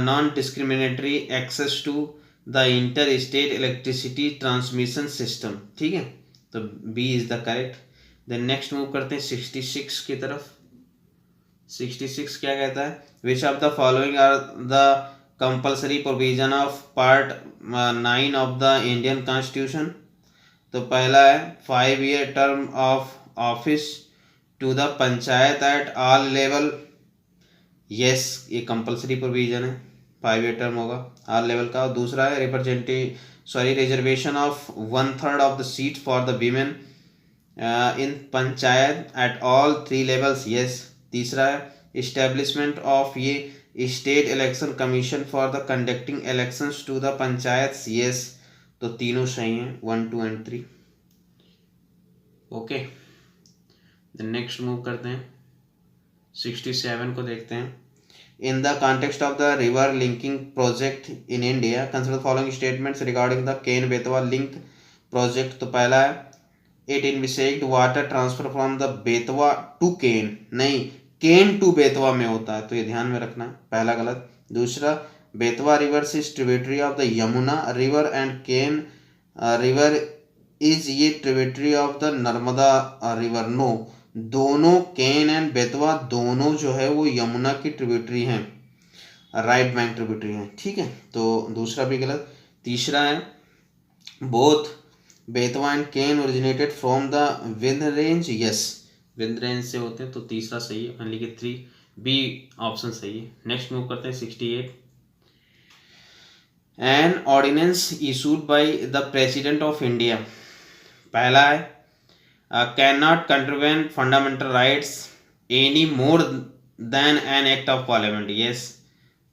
non discriminatory access to the inter state electricity transmission system, ठीक है, तो B is the correct. Then next move करते हैं 66 की तरफ। 66 क्या कहता है? Which of the following are the compulsory provision of part 9 of the Indian constitution, तो पहला है 5 year term of office to the panchayat at all level, yes, ये कंपल्सरी प्रोविजन है, 5 year टर्म होगा ऑल लेवल का। और दूसरा है reservation of 1/3 of the seat for the women in panchayat at all 3 levels, yes. तीसरा है इस्टेब्लिशमेंट ऑफ ये state election commission for the conducting elections to the panchayat, yes. तो तीनों सही हैं, 1, 2 and 3। Okay, then next move करते हैं 67 को देखते हैं। In the context of the river linking project in India consider following statements regarding the Ken Betwa link project, तो पहला है it envisaged water transfer from the Betwa to Ken, नहीं, केन टू बेतवा में होता है, तो ये ध्यान में रखना, पहला गलत। दूसरा Betwa river is tributary of the Yamuna river and Ken river is ये tributary of the Narmada river, no, दोनों केन एंड बेतवा दोनों जो है वो यमुना की ट्रिब्यूटरी हैं, राइट बैंक ट्रिब्यूटरी हैं, ठीक है, तो दूसरा भी गलत। तीसरा है both Betwa and Ken originated from the Vindhya range, yes, Vindhya range से होते हैं, तो तीसरा सही है, यानी कि 3 बी ऑप्शन सही है। नेक्स्ट मूव करते हैं 68। An ordinance issued by the president of India, पहला है can not contravene fundamental rights any more than an act of parliament, yes,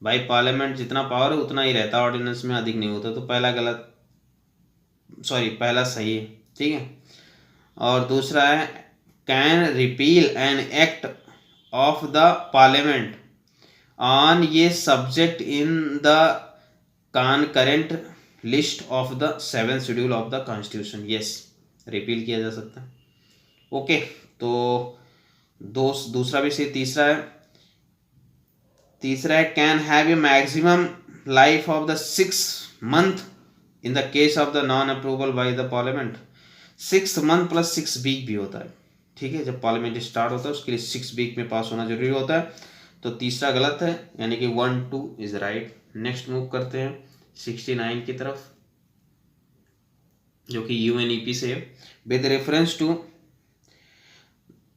भाई पार्लियामेंट जितना पावर है उतना ही रहता है, ऑर्डिनेंस में अधिक नहीं होता, तो पहला गलत, पहला सही है, ठीक है। और दूसरा है can repeal an act of the parliament on ये subject in the concurrent list of the 7th schedule of the constitution, yes, repeal किया जा सकता है। ओके, तो दूसरा भी सही। तीसरा है can have a maximum life of the 6 month in the case of the non approval bye the parliament, 6 month plus 6 week भी होता है, ठीक है, जब पार्लियामेंट स्टार्ट होता है उसके लिए 6 week में पास होना जरूरी होता है, तो तीसरा गलत है, यानी कि 1, 2 इज राइट। नेक्स्ट मूव करते हैं 69 की तरफ, जो कि UNEP से with reference to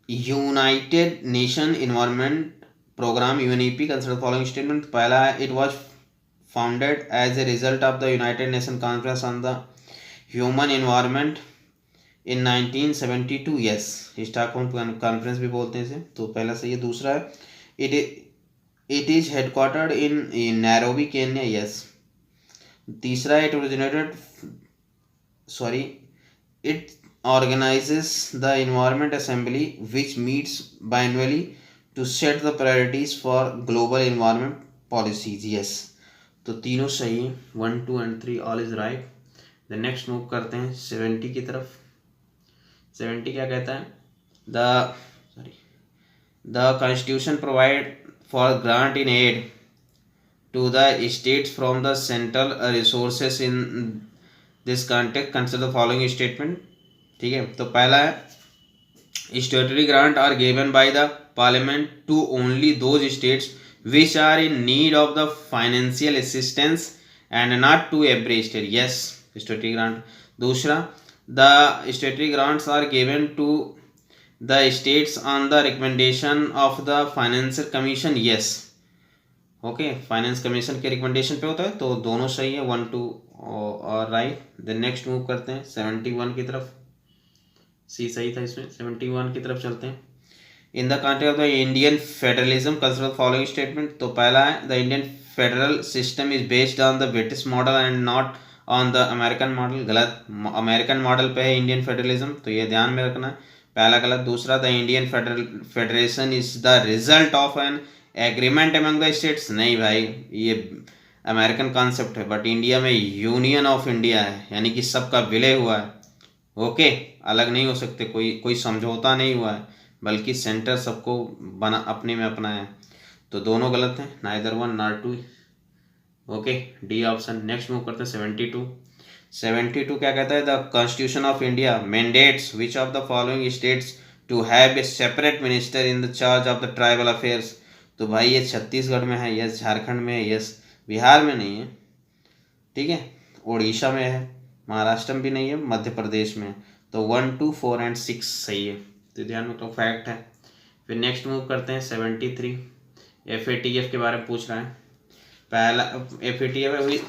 united nation environment programme UNEP consider following statement, पहला है it was founded as a result of the united nation conference on the human environment in 1972, yes, Stockholm conference भी बोलते हैं इसे, तो पहला सही है। दूसरा है it is headquartered in Nairobi Kenya, yes. तीसरा है it organizes the environment assembly which meets biannually to set the priorities for global environment policies, yes, तो तीनों सही हैं, 1, 2 and 3 all is right. The next move करते हैं 70 की तरफ। 70 क्या कहता है? The constitution provide for grant in aid to the states from the central resources in this context consider the following statement. ठीक है, तो पहला है statutory grant are given by the parliament to only those states which are in need of the financial assistance and not to every state. Yes, statutory grant. दूसरा, the statutory grants are given to the states on the recommendation of the financial commission. Yes, okay, finance commission के recommendation पे होता है, तो दोनों सही है, 1 2 और राइट। देन नेक्स्ट मूव करते हैं 71 की तरफ। सी सही था, इसमें 71 की तरफ चलते हैं। In the context of the Indian federalism consider the following statement. तो पहला है the Indian federal system is based on the British model and not on the American model. गलत, अमेरिकन मॉडल पे है इंडियन फेडरलिज्म, तो ये ध्यान में रखना है, पहला गलत। दूसरा, the Indian federation is the result of an agreement among the states. नहीं भाई, ये अमेरिकन कॉन्सेप्ट है, बट इंडिया में यूनियन ऑफ इंडिया है, यानी कि सबका विलय हुआ है। ओके, अलग नहीं हो सकते, कोई समझौता नहीं हुआ है, बल्कि सेंटर सबको बना अपने में अपनाया है। तो दोनों गलत हैं, neither one nor two. Okay, D option. Next move करते हैं 72। 72 क्या कहता है? The constitution of India mandates which of the following states to have a separate minister in the charge of the tribal affairs. तो भाई ये छत्तीसगढ़ में है, यस। झारखंड में है, यस। बिहार में नहीं है, ठीक है। उड़ीसा में है, महाराष्ट्र में भी नहीं है, मध्य प्रदेश में। तो 1 2 4 एंड 6 सही है, तो ध्यान में, तो फैक्ट है। फिर नेक्स्ट मूव करते हैं 73। FATF के बारे में पूछ रहा है। पहला FATF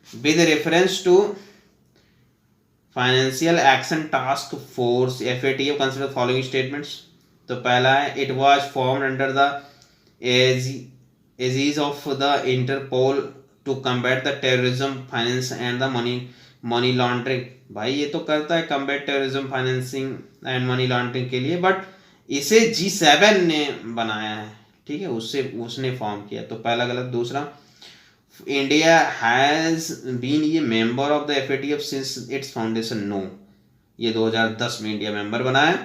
with reference to financial action task force, FATF consider following statements. तो पहला है it was formed under the aegis of the Interpol to combat the terrorism finance and the money laundering. भाई ये तो करता है combat terrorism financing and money laundering के लिए, बट इसे G7 ने बनाया है, ठीक है, उसने फॉर्म किया, तो पहला गलत। दूसरा, इंडिया हैज बीन ये member of the FATF since its foundation. No, ये 2010 में इंडिया मेंबर बना है,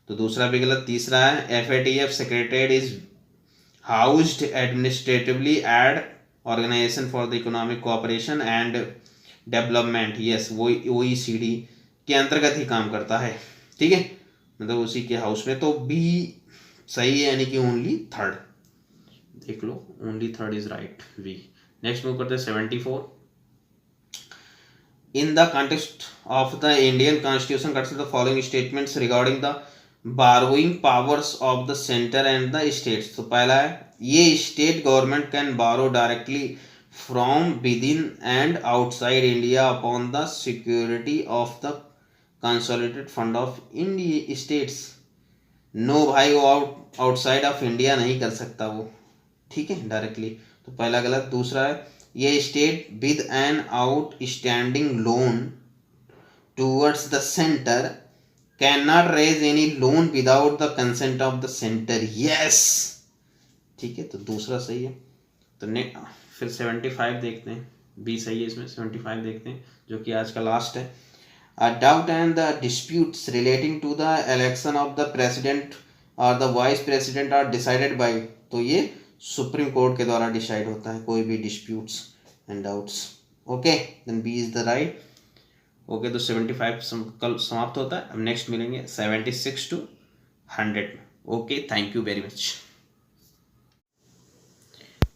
तो दूसरा भी गलत। तीसरा है FATF secretariat is housed administratively at organisation for the economic cooperation and development. Yes, वो OECD के अंतर्गत ही काम करता है, ठीक है, मतलब उसी के हाउस में। तो बी सही है, यानी कि ओनली थर्ड, देख लो, only third is right, B. Next move करते हैं 74। In the context of the Indian constitution consider the following statements regarding the borrowing powers of the centre and the states. तो पहला है ये state government can borrow directly from within and outside India upon the security of the consolidated fund of India states. No भाई, वो outside of India नहीं कर सकता वो, ठीक है, डायरेक्टली, तो पहला गलत। दूसरा है ये state with an outstanding loan towards the centre can not raise any loan without the consent of the centre. Yes, ठीक है, तो दूसरा सही है। तो फिर 75 देखते हैं, बी सही है इसमें। 75 देखते हैं, जो कि आज का लास्ट है। A doubt and the disputes relating to the election of the president or the vice president are decided by, तो ये सुप्रीम कोर्ट के द्वारा डिसाइड होता है कोई भी disputes and doubts. Okay, then B is the right. Okay, तो 75 कल समाप्त होता है। अब नेक्स्ट मिलेंगे 76 to 100। Okay, thank you very much.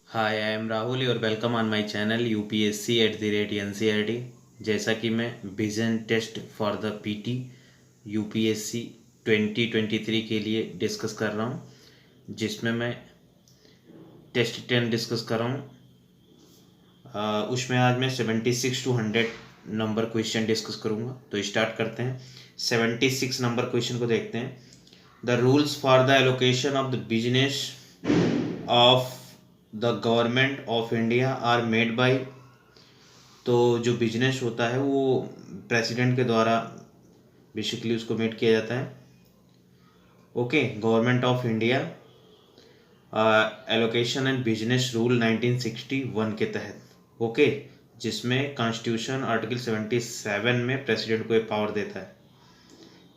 Hi, I am Rahul, your welcome on my channel UPSC@NCERT। जैसा कि मैं vision test for the PT UPSC 2023 के लिए डिस्कस कर रहा हूँ, जिसमें मैं टेस्ट 10 डिस्कस कर रहा हूँ। उसमें आज मैं 76 to 100 नंबर क्वेश्चन डिस्कस करूँगा। तो स्टार्ट करते हैं। 76 नंबर क्वेश्चन को देखते हैं। The rules for the allocation of the business of the government of India are made by, तो जो बिजनेस होता है वो प्रेसिडेंट के द्वारा बेसिकली उसको मेड किया जाता है। Okay, government of India allocation and business rule 1961 के तहत, ओके, जिसमें कॉन्स्टिट्यूशन आर्टिकल 77 में प्रेसिडेंट को ये पावर देता है,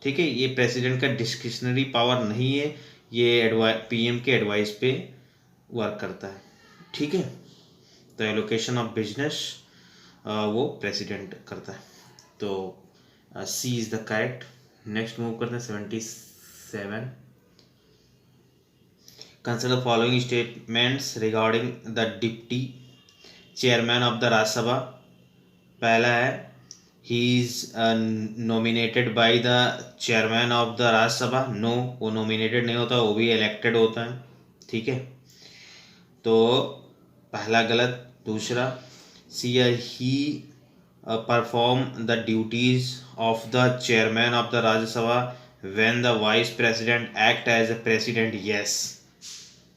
ठीक है। ये प्रेसिडेंट का डिस्क्रिशनरी पावर नहीं है, ये PM के एडवाइस पे वर्क करता है, ठीक है। तो एलोकेशन ऑफ बिजनेस वो प्रेसिडेंट करता है। तो C is the correct. Next move करते हैं 77। Consider following statements regarding the deputy chairman of the Rajya Sabha. पहला है he is nominated by the chairman of the Rajya Sabha. No, वो नॉमिनेटेड नहीं होता, वो भी इलेक्टेड होता है। ठीक है, तो पहला गलत। दूसरा, see he perform the duties of the chairman of the Rajya Sabha when the vice president act as a president. Yes,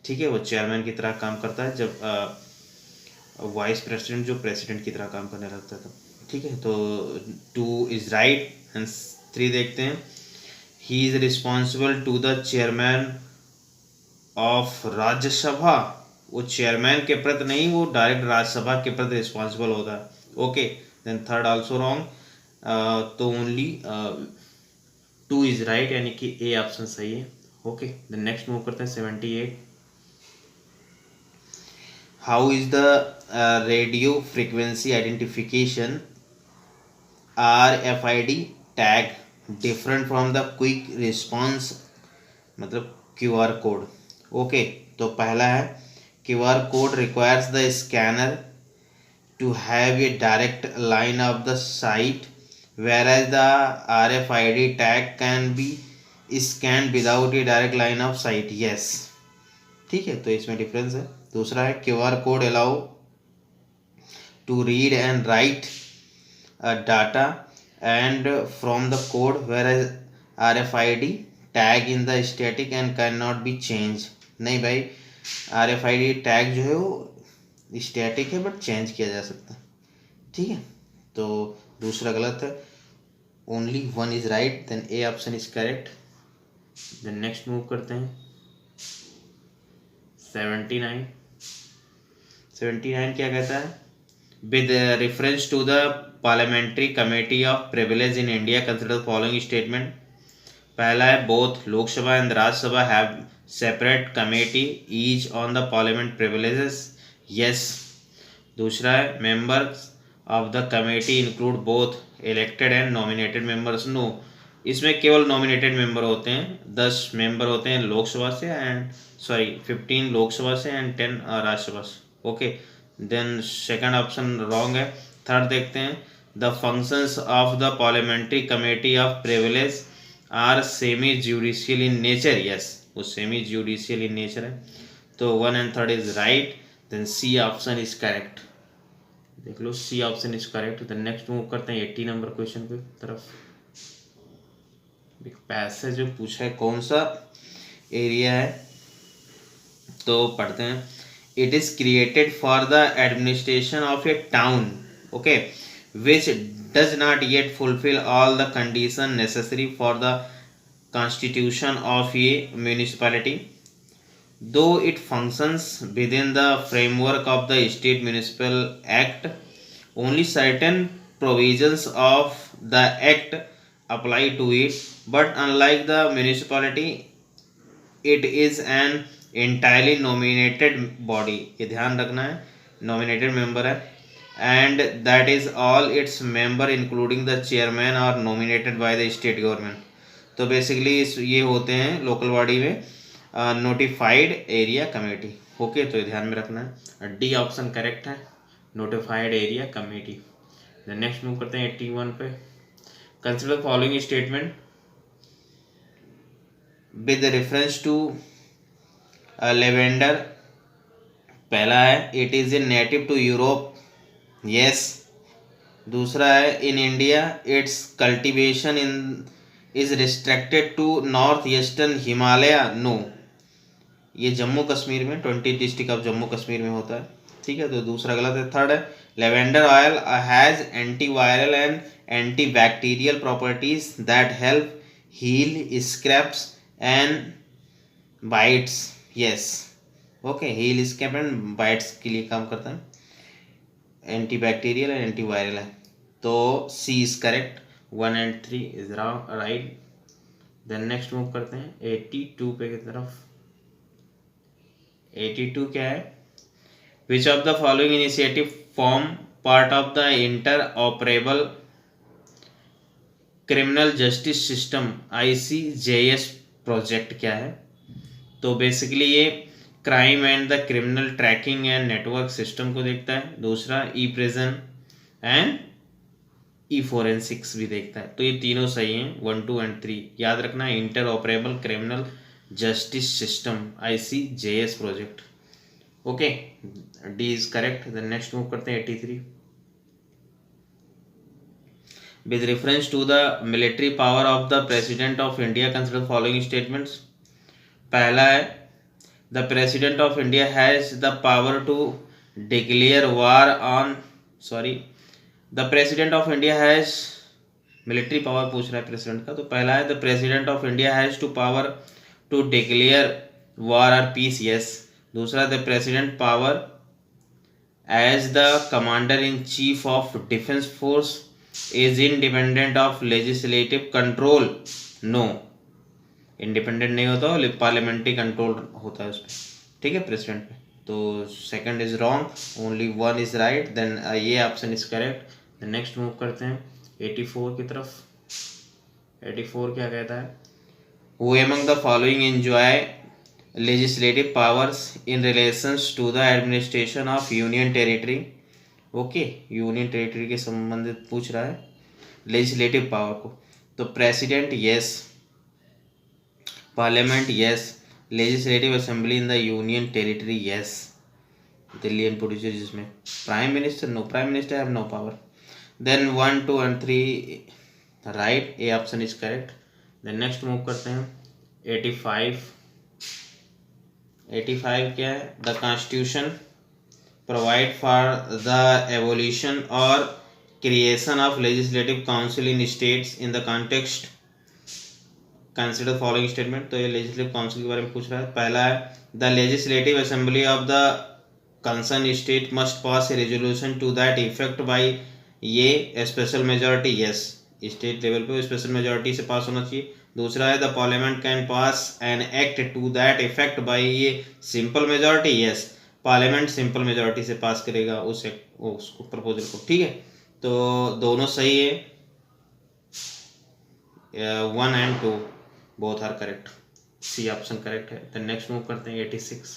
ठीक है, वो चेयरमैन की तरह काम करता है जब वाइस प्रेसिडेंट जो प्रेसिडेंट की तरह काम करने लगता था। ठीक है, तो 2 इज राइट एंड 3 देखते हैं। He is responsible to the chairman of Rajya Sabha. वो चेयरमैन के प्रति नहीं, वो डायरेक्ट राज्यसभा के प्रति रिस्पॉन्सिबल होता है। Okay, then third also wrong. तो ओनली 2 इज राइट, यानी कि ए ऑप्शन सही है। ओके, देन नेक्स्ट मूव करते हैं 78। How is the radio frequency identification RFID tag different from the quick response मतलब QR कोड। ओके, तो पहला है QR code requires the scanner to have a direct line of the sight, whereas the RFID tag can be scanned without a direct line of sight. Yes, ठीक है, तो इसमें difference है। दूसरा है QR code allow to read and write data and from the code, whereas RFID tag in the static and cannot be changed। नहीं भाई, RFID tag जो है वो स्टैटिक है बट चेंज किया जा सकता है। ठीक है, तो दूसरा गलत है, only 1 is right, then A option is correct. Then next move करते हैं 79। 79 क्या कहता है? With reference to the parliamentary committee of privilege in India consider following statement. पहला है both Lok Sabha and Rajya Sabha have separate committee each on the parliament privileges. Yes. दूसरा है members of the committee include both elected and nominated members. No, इसमें केवल nominated member होते हैं। 10 member होते हैं लोकसभा से एंड 15 लोकसभा से एंड 10 राज्यसभा से। Okay, then second option wrong है। थर्ड देखते हैं, the functions of the parliamentary committee of privilege are semi judicial in nature. Yes, वो सेमी जुडिशियल इन नेचर है, तो 1 and 3 is right, then C option is correct. देख लो, C option is correct. Then next move करते हैं 80 number question की तरफ। Passage जो पूछा है कौन सा एरिया है, तो पढ़ते हैं। It is created for the administration of A town, okay, which does not yet fulfil all the condition necessary for the constitution of a municipality, though it functions within the framework of the State Municipal Act. Only certain provisions of the act apply to it, but unlike the municipality, it is an entirely nominated body। ये ध्यान रखना है, nominated member है, and that is all its member including the chairman are nominated by the state government। तो basically ये होते हैं local body में नोटिफाइड एरिया कमेटी। ओके, तो ये ध्यान में रखना है। डी ऑप्शन करेक्ट है, notified area committee. Next move करते हैं 81 पे। Consider following statement with reference to lavender. पहला है it is a native to Europe. Yes. दूसरा है in India its cultivation is restricted to north eastern Himalaya. No, ये जम्मू कश्मीर में 20 डिस्ट्रिक्ट ऑफ जम्मू कश्मीर में होता है। ठीक है, तो दूसरा गलत है। थर्ड है lavender oil has anti viral and anti bacterial properties that help heal scrapes and bites. Yes, okay, heal scrape and bites के लिए काम करता है, anti bacterial and anti viral है, तो C is correct. 1 and 3 is right. Then next move करते हैं 82 पे की तरफ। 82 क्या है? Which of the following initiative form part of the interoperable criminal justice system ICJS project क्या है? तो बेसिकली ये crime and the criminal tracking and network system को देखता है। दूसरा ई-प्रिजन एंड ई-फोरेंसिक्स भी देखता है। तो ये तीनों सही हैं, 1, 2 एंड 3 याद रखना। Inter operable criminal justice system ICJS project. Okay, D is correct. Then next move करते हैं 83। With reference to the military power of the president of India consider following statements. पहला है the president of India has the power to declare war on the president of India has military power पूछ रहा है president का। तो पहला है the president of India has to power to declare war और पीस, यस। दूसरा the president power as the commander in chief of defence force is independent of legislative control, no. Independent नहीं होता, parliamentary control होता है उस पर, ठीक है, प्रेसिडेंट पे। तो second is wrong, only 1 is right. Then ये option is correct. Next move करते हैं 84 की तरफ। 84 क्या कहता है? Who among the following enjoy legislative powers in relations to the administration of union territory? Okay, union territory के संबंधित पूछ रहा है लेजिस्लेटिव पावर को। तो president yes, parliament yes, legislative assembly in the union territory yes, Delhi and Puducherry जिसमें। Prime minister no, prime minister have no power. Then 1, 2 and 3 right, A option is correct. Then next move करते हैं 85। 85 क्या है? The constitution provide for the abolition और creation of legislative council in states in the context consider following statement. तो ये legislative council के बारे में पूछ रहा है। पहला है the legislative assembly of the concern state must pass a resolution to that effect by, ये special majority yes, state level पे स्पेशल मेजॉरिटी से पास होना चाहिए। दूसरा है the parliament can pass an act to that effect by, ये simple majority yes, parliament simple majority से pass करेगा उस उसको प्रपोजल को, ठीक है। तो दोनों सही है, 1 and 2 both are correct, C option correct है। तो नेक्स्ट मूव करते हैं 86।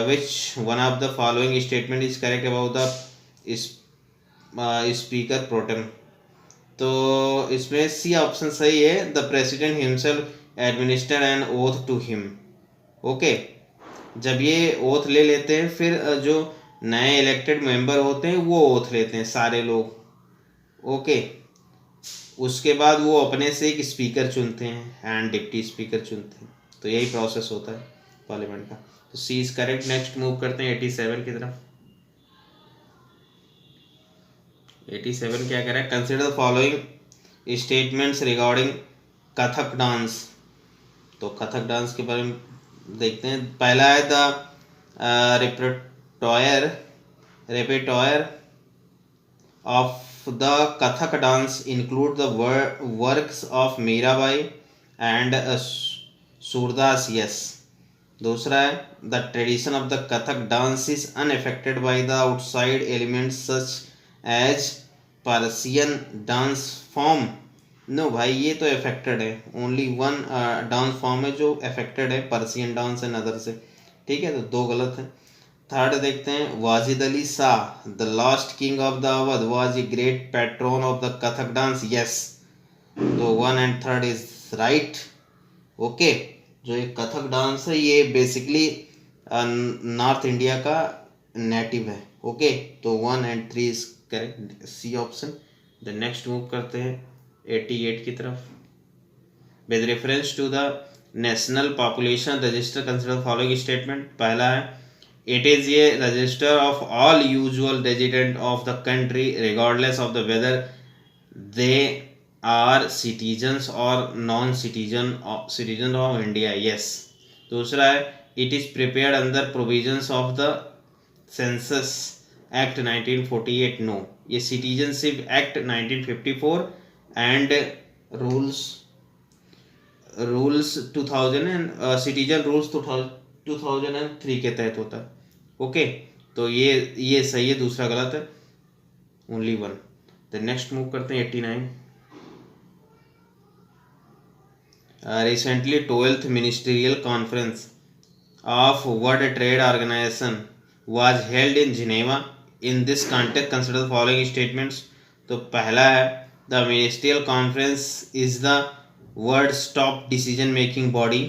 Which one of the following statement is correct about the speaker pro tem. तो इसमें सी ऑप्शन सही है, the president himself administer an oath to him. Okay, जब ये ओथ ले लेते हैं फिर जो नए इलेक्टेड मेंबर होते हैं वो ओथ लेते हैं सारे लोग। ओके, उसके बाद वो अपने से एक स्पीकर चुनते हैं एंड डिप्टी स्पीकर चुनते हैं। तो यही प्रोसेस होता है पार्लियामेंट का। तो C is correct. Next move करते हैं 87 की तरफ। 87 क्या कह रहा है? Consider the following statements regarding Kathak dance. तो कथक डांस के बारे में देखते हैं। पहला है the repertoire of the Kathak dance include the works of Mirabai and Surdas, yes. दूसरा है the tradition of the Kathak dance is unaffected by the outside elements such as Persian dance form, no भाई ये तो अफेक्टेड है, ओनली 1 डांस फॉर्म है जो affected है, Persian dance and other से, ठीक है। तो 2 गलत है। थर्ड देखते हैं, Wajid Ali Shah the last king of the Awadh was a great pattern of the Kathak dance, yes. तो 1 एंड 3 इज राइट। ओके, जो ये कथक डांस है ये बेसिकली नॉर्थ इंडिया का नेटिव है। ओके, तो 1 and 3 is correct, C option. The next move करते हैं 88 की तरफ। With reference to the national population register consider following statement. पहला है it is a register of all usual resident of the country regardless of the whether they are citizens और non citizen of India, yes. दूसरा है it is prepared under provisions of the census act 1948, no. ये citizenship act 1954 and rules 2000 and citizen rules 2003 के तहत होता है। Okay, तो ये सही है, दूसरा गलत है, only one. The next move करते हैं 89। Recently 12th ministerial conference of World Trade Organization was held in Geneva. In this context, consider the following statements. तो पहला है the ministerial conference is the world's top decision making body,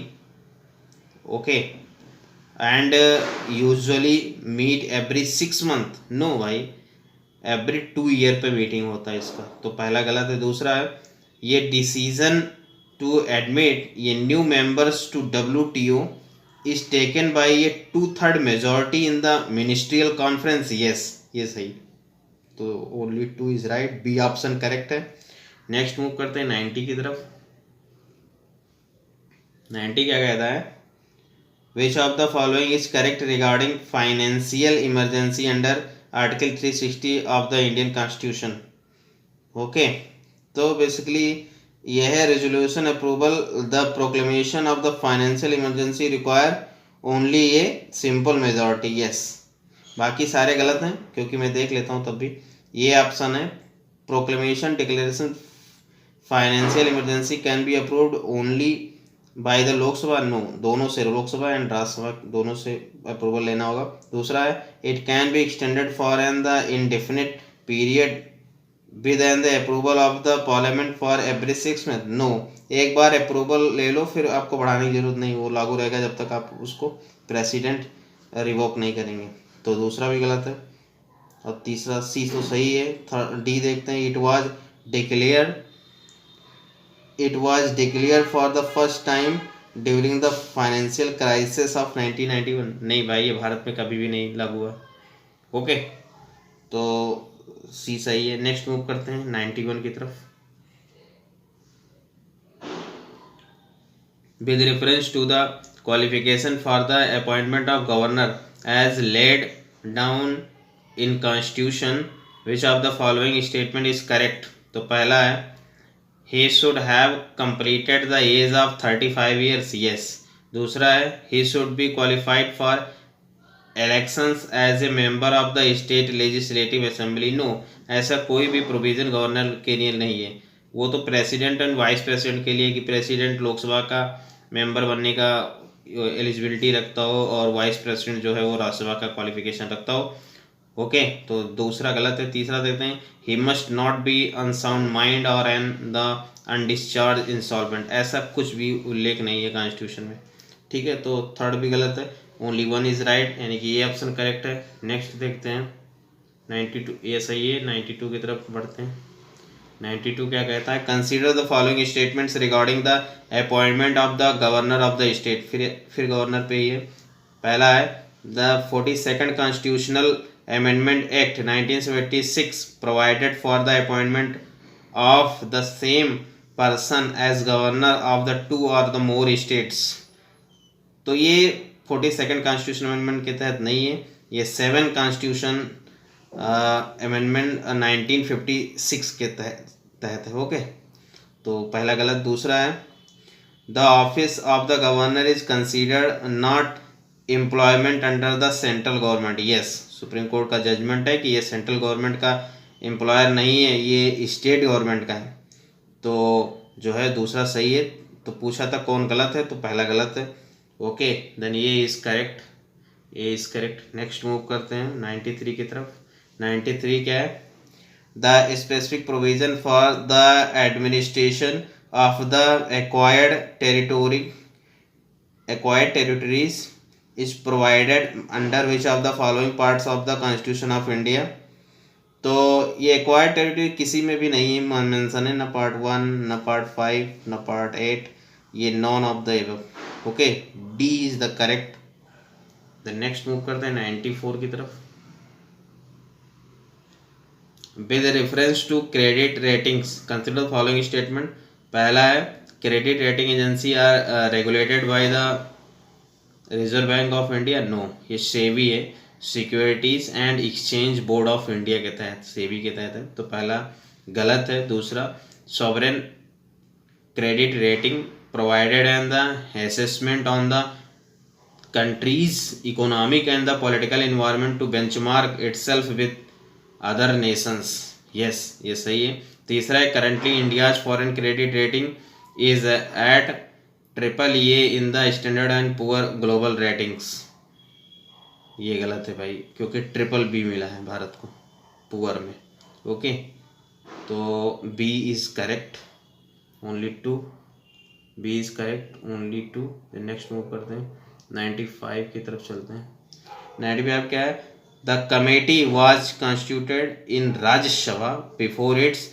okay, and usually meet every 6 month. No भाई, every 2 year पे meeting होता है इसका, तो पहला गलत है। दूसरा है ये डिसीजन टू एडमिट ये new members to WTO is taken by a 2/3 majority in the ministerial conference. Yes, ये सही, तो only 2 is right, B option correct है। नेक्स्ट मूव करते हैं 90 की तरफ। 90 क्या कहता है, which of the following is correct regarding financial emergency under article 360 of the Indian Constitution? Okay, तो बेसिकली यह है resolution approval the proclamation of the financial emergency require only a simple majority. Yes, बाकी सारे गलत हैं क्योंकि मैं देख लेता हूँ तब भी। ये ऑप्शन है proclamation declaration financial emergency can be approved only by the Lok Sabha. No, दोनों से, लोकसभा एंड राज्यसभा दोनों से अप्रूवल लेना होगा। दूसरा है it can be extended for an the indefinite period with an the approval of the parliament for every 6 month. No, एक बार अप्रूवल ले लो फिर आपको बढ़ाने की जरूरत नहीं, वो लागू रहेगा जब तक आप उसको प्रेसिडेंट रिवोक नहीं करेंगे। तो दूसरा भी गलत है और तीसरा सी तो सही है। डी देखते हैं, it was declare for the first time during the financial crisis of 1991। नहीं भाई, ये भारत में कभी भी नहीं लागू हुआ। ओके, तो सी सही है। नेक्स्ट मूव करते हैं 91 की तरफ। With reference to the qualification for the appointment of governor as laid down in constitution which of the following statement is correct. तो पहला है he should have completed the age of 35 years. Yes. दूसरा है he should be qualified for elections as a member of the state legislative assembly. No, ऐसा कोई भी provision governor के लिए नहीं है, वो तो प्रेसिडेंट एंड वाइस प्रेसिडेंट के लिए कि प्रेसिडेंट लोकसभा का मेंबर बनने का एलिजिबिलिटी रखता हो और वाइस प्रेसिडेंट जो है वो राज्यसभा का क्वालिफिकेशन रखता हो। ओके, तो दूसरा गलत है। तीसरा देते हैं he must not be unsound mind और एन द अनडिस्चार्ज इंसॉल्वेंट। ऐसा कुछ भी उल्लेख नहीं है कॉन्स्टिट्यूशन में, ठीक है। तो थर्ड भी गलत है, ओनली वन इज राइट, यानी कि ये ऑप्शन करेक्ट है। नेक्स्ट देखते हैं 92, ये सही है। 92 की तरफ बढ़ते हैं। 92 क्या कहता है, consider the following statements regarding the appointment of the governor of the state. फिर गवर्नर पे ही है। पहला है the 42nd constitutional Amendment Act 1976 provided for the appointment of the same person as governor of the 2 or the more states। तो ये 42nd constitution amendment के तहत नहीं है, ये 7 कॉन्स्टिट्यूशन अमेंडमेंट 1956 के तहत है। ओके, तो पहला गलत। दूसरा है the office of the governor is considered not employment under the central government. Yes, supreme court का जजमेंट है कि ये सेंट्रल गवर्नमेंट का एम्प्लॉयर नहीं है, ये स्टेट गवर्नमेंट का है। तो जो है दूसरा सही है। तो पूछा था कौन गलत है, तो पहला गलत है। ओके, देन ये इज़ करेक्ट, ये इज़ करेक्ट। नेक्स्ट मूव करते हैं 93 की तरफ। 93 क्या है, the specific provision for the administration of the acquired territories is provided under which of the following parts of the Constitution of India। तो ये एक्वायर्ड टेरिटरी किसी में भी नहीं मेंशन है, ना पार्ट 1, ना पार्ट 5, ना पार्ट 8, ये none of the above. Okay, D is the correct. The next move करते हैं 94 की तरफ। With reference to credit ratings consider the following statement. पहला है credit rating agency are regulated by the Reserve Bank of India. No, ये सेबी है, securities and exchange board of India के तहत, सेबी के तहत है। तो पहला गलत है। दूसरा sovereign credit rating provided and the assessment on the country's economic and the political environment to benchmark itself with other nations. Yes, ये सही है. तीसरा है currently India's foreign credit rating is at AAA in the Standard and Poor global ratings. ये गलत है भाई, क्योंकि BBB मिला है भारत को पुअर में. ओके, तो B is correct, only 2. B is correct, only 2. Next move करते हैं, 95 की तरफ चलते हैं. 95 क्या है? The committee was constituted in Rajya Sabha before it's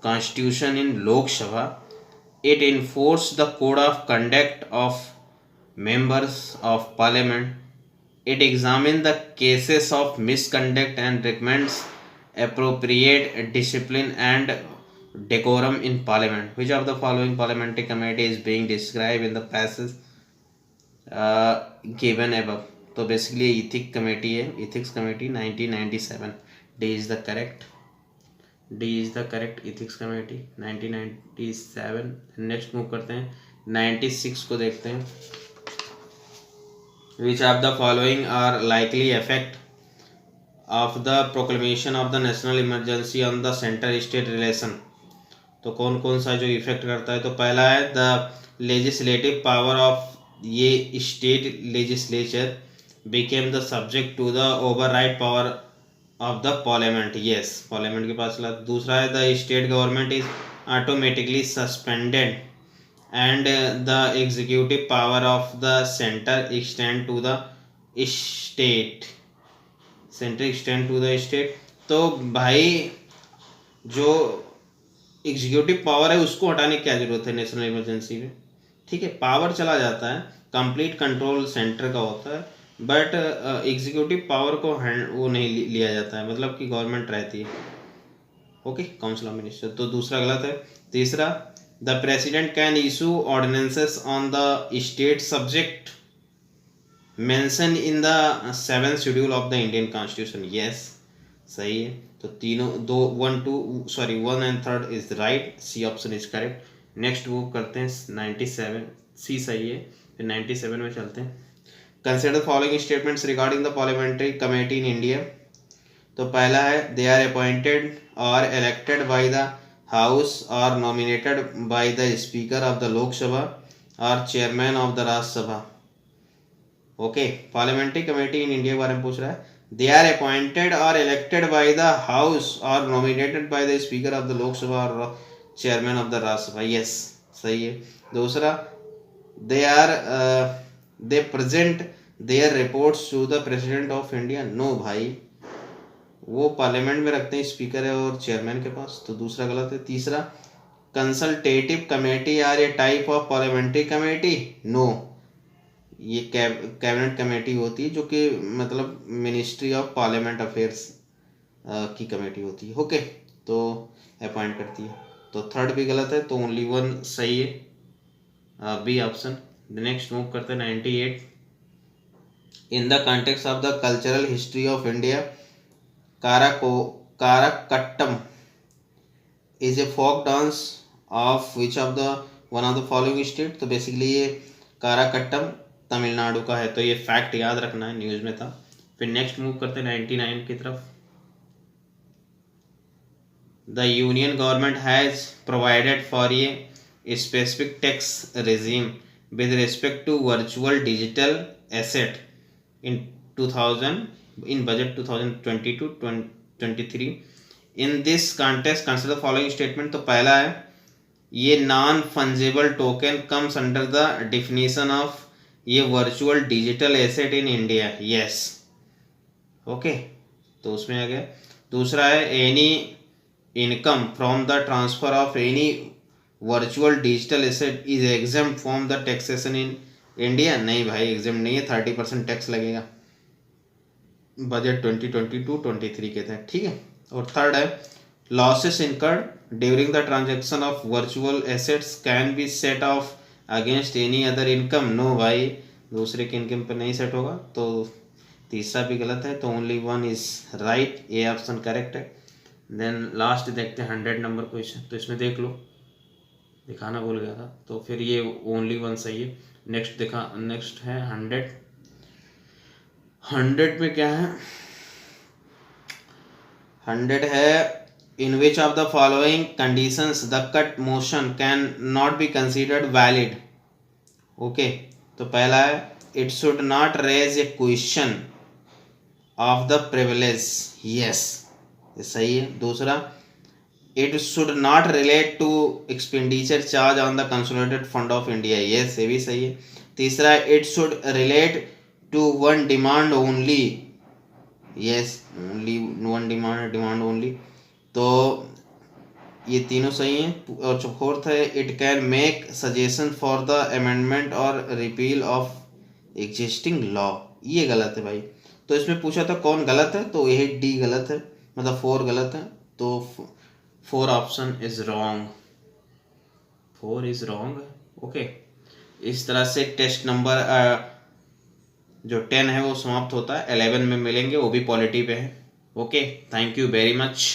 constitution in Lok Sabha. It enforce the code of conduct of members of parliament. It examines the cases of misconduct and recommends appropriate discipline and decorum in parliament. Which of the following parliamentary committee is being described in the passages given above? तो basically ethics committee है, ethics committee 1997. D is the correct. D is the correct ethics committee 1997. Next move करते हैं, 96 को देखते हैं. Which of the following are likely effect of the proclamation of the national emergency on the center-state relation? तो कौन कौन सा जो इफेक्ट करता है? तो पहला है द लेजिस्लेटिव पावर ऑफ ये state legislature became the subject to the override power of the parliament. Yes, parliament के पास. दूसरा है the state government is automatically suspended and the executive power of the center extend to the state. center extend to the state. तो भाई जो executive power है उसको हटाने की क्या जरूरत है नेशनल इमरजेंसी में? ठीक है, पावर चला जाता है, कंप्लीट कंट्रोल सेंटर का होता है, बट एग्जीक्यूटिव पावर को वो नहीं लिया जाता है, मतलब कि गवर्नमेंट रहती है. Okay, council of minister. तो दूसरा गलत है. तीसरा, the president can issue ordinances on the state subject mentioned in the 7th schedule of the Indian Constitution. Yes, सही है. तो तीनों 1 and 3 is right. C option is correct. Next वो करते हैं 97. C सही है. फिर 97 में चलते हैं. Consider the following statements regarding the parliamentary committee in India. तो पहला है they are appointed or elected by the House or nominated by the Speaker of the Lok Sabha or Chairman of the Rajya Sabha. Okay, Parliamentary Committee in India के बारे में पूछ रहा है. They are appointed or elected by the House or nominated by the Speaker of the Lok Sabha or Chairman of the Rajya Sabha. Yes, सही है. दूसरा, they present their reports to the President of India. No भाई, वो parliament में रखते हैं, speaker है और चेयरमैन के पास. तो दूसरा गलत है. तीसरा, consultative committee are a type of parliamentary committee. No, ये कैबिनेट कमेटी होती है जो कि मतलब मिनिस्ट्री ऑफ पार्लियामेंट अफेयर्स की कमेटी होती है. ओके, तो अपॉइंट करती है. तो थर्ड भी गलत है, तो ओनली 1 सही है, बी ऑप्शन. नेक्स्ट मूव करते हैं 98. इन the context of the cultural history of India, Karakattam is a folk dance of which of the one of the following state? तो बेसिकली ये काराकट्टम तमिलनाडु का है. तो ये फैक्ट याद रखना है, न्यूज में था. फिर नेक्स्ट मूव करते हैं 99 की तरफ. The union government has provided for a specific tax regime with respect to virtual digital asset in 2000 in budget 2022-23. in this context consider the following statement. तो पहला है ये non fungible token comes under the definition of ये virtual digital asset in India. Yes, okay, तो उसमें आ गया. दूसरा है any income from the transfer of any virtual digital asset is exempt from the taxation in India. नहीं भाई, exempt नहीं है, 30% टैक्स लगेगा बजट 2022-23 के तहत. ठीक है. और थर्ड है losses incurred during the transaction of virtual assets can be set off against any other income. No भाई, दूसरे के इनकम पर नहीं सेट होगा. तो तीसरा भी गलत है, तो only 1 is right, A option correct है. देन लास्ट देखते हैं 100 नंबर क्वेश्चन. तो इसमें देख लो, दिखाना भूल गया था, तो फिर ये ओनली 1 सही है. नेक्स्ट है 100. 100 में क्या है, 100 है in which of the following conditions the cut motion can not be considered valid. Okay, तो पहला है it should not raise a question of the privilege, yes ये सही है। दूसरा it should not relate to expenditure charge on the consolidated fund of India, yes ये भी सही है। तीसरा it should relate to one demand only, yes only one demand only, तो ये तीनों सही हैं। और जो फोर्थ है it can make suggestion for the amendment और रिपील ऑफ एग्जिस्टिंग लॉ, ये गलत है भाई। तो इसमें पूछा था कौन गलत है, तो यही डी गलत है, मतलब 4 गलत है, तो 4 option is wrong, 4 is wrong. Okay, इस तरह से टेस्ट नंबर जो 10 है वो समाप्त होता है। 11 में मिलेंगे, वो भी पॉलिटी पे है। Okay, thank you very much.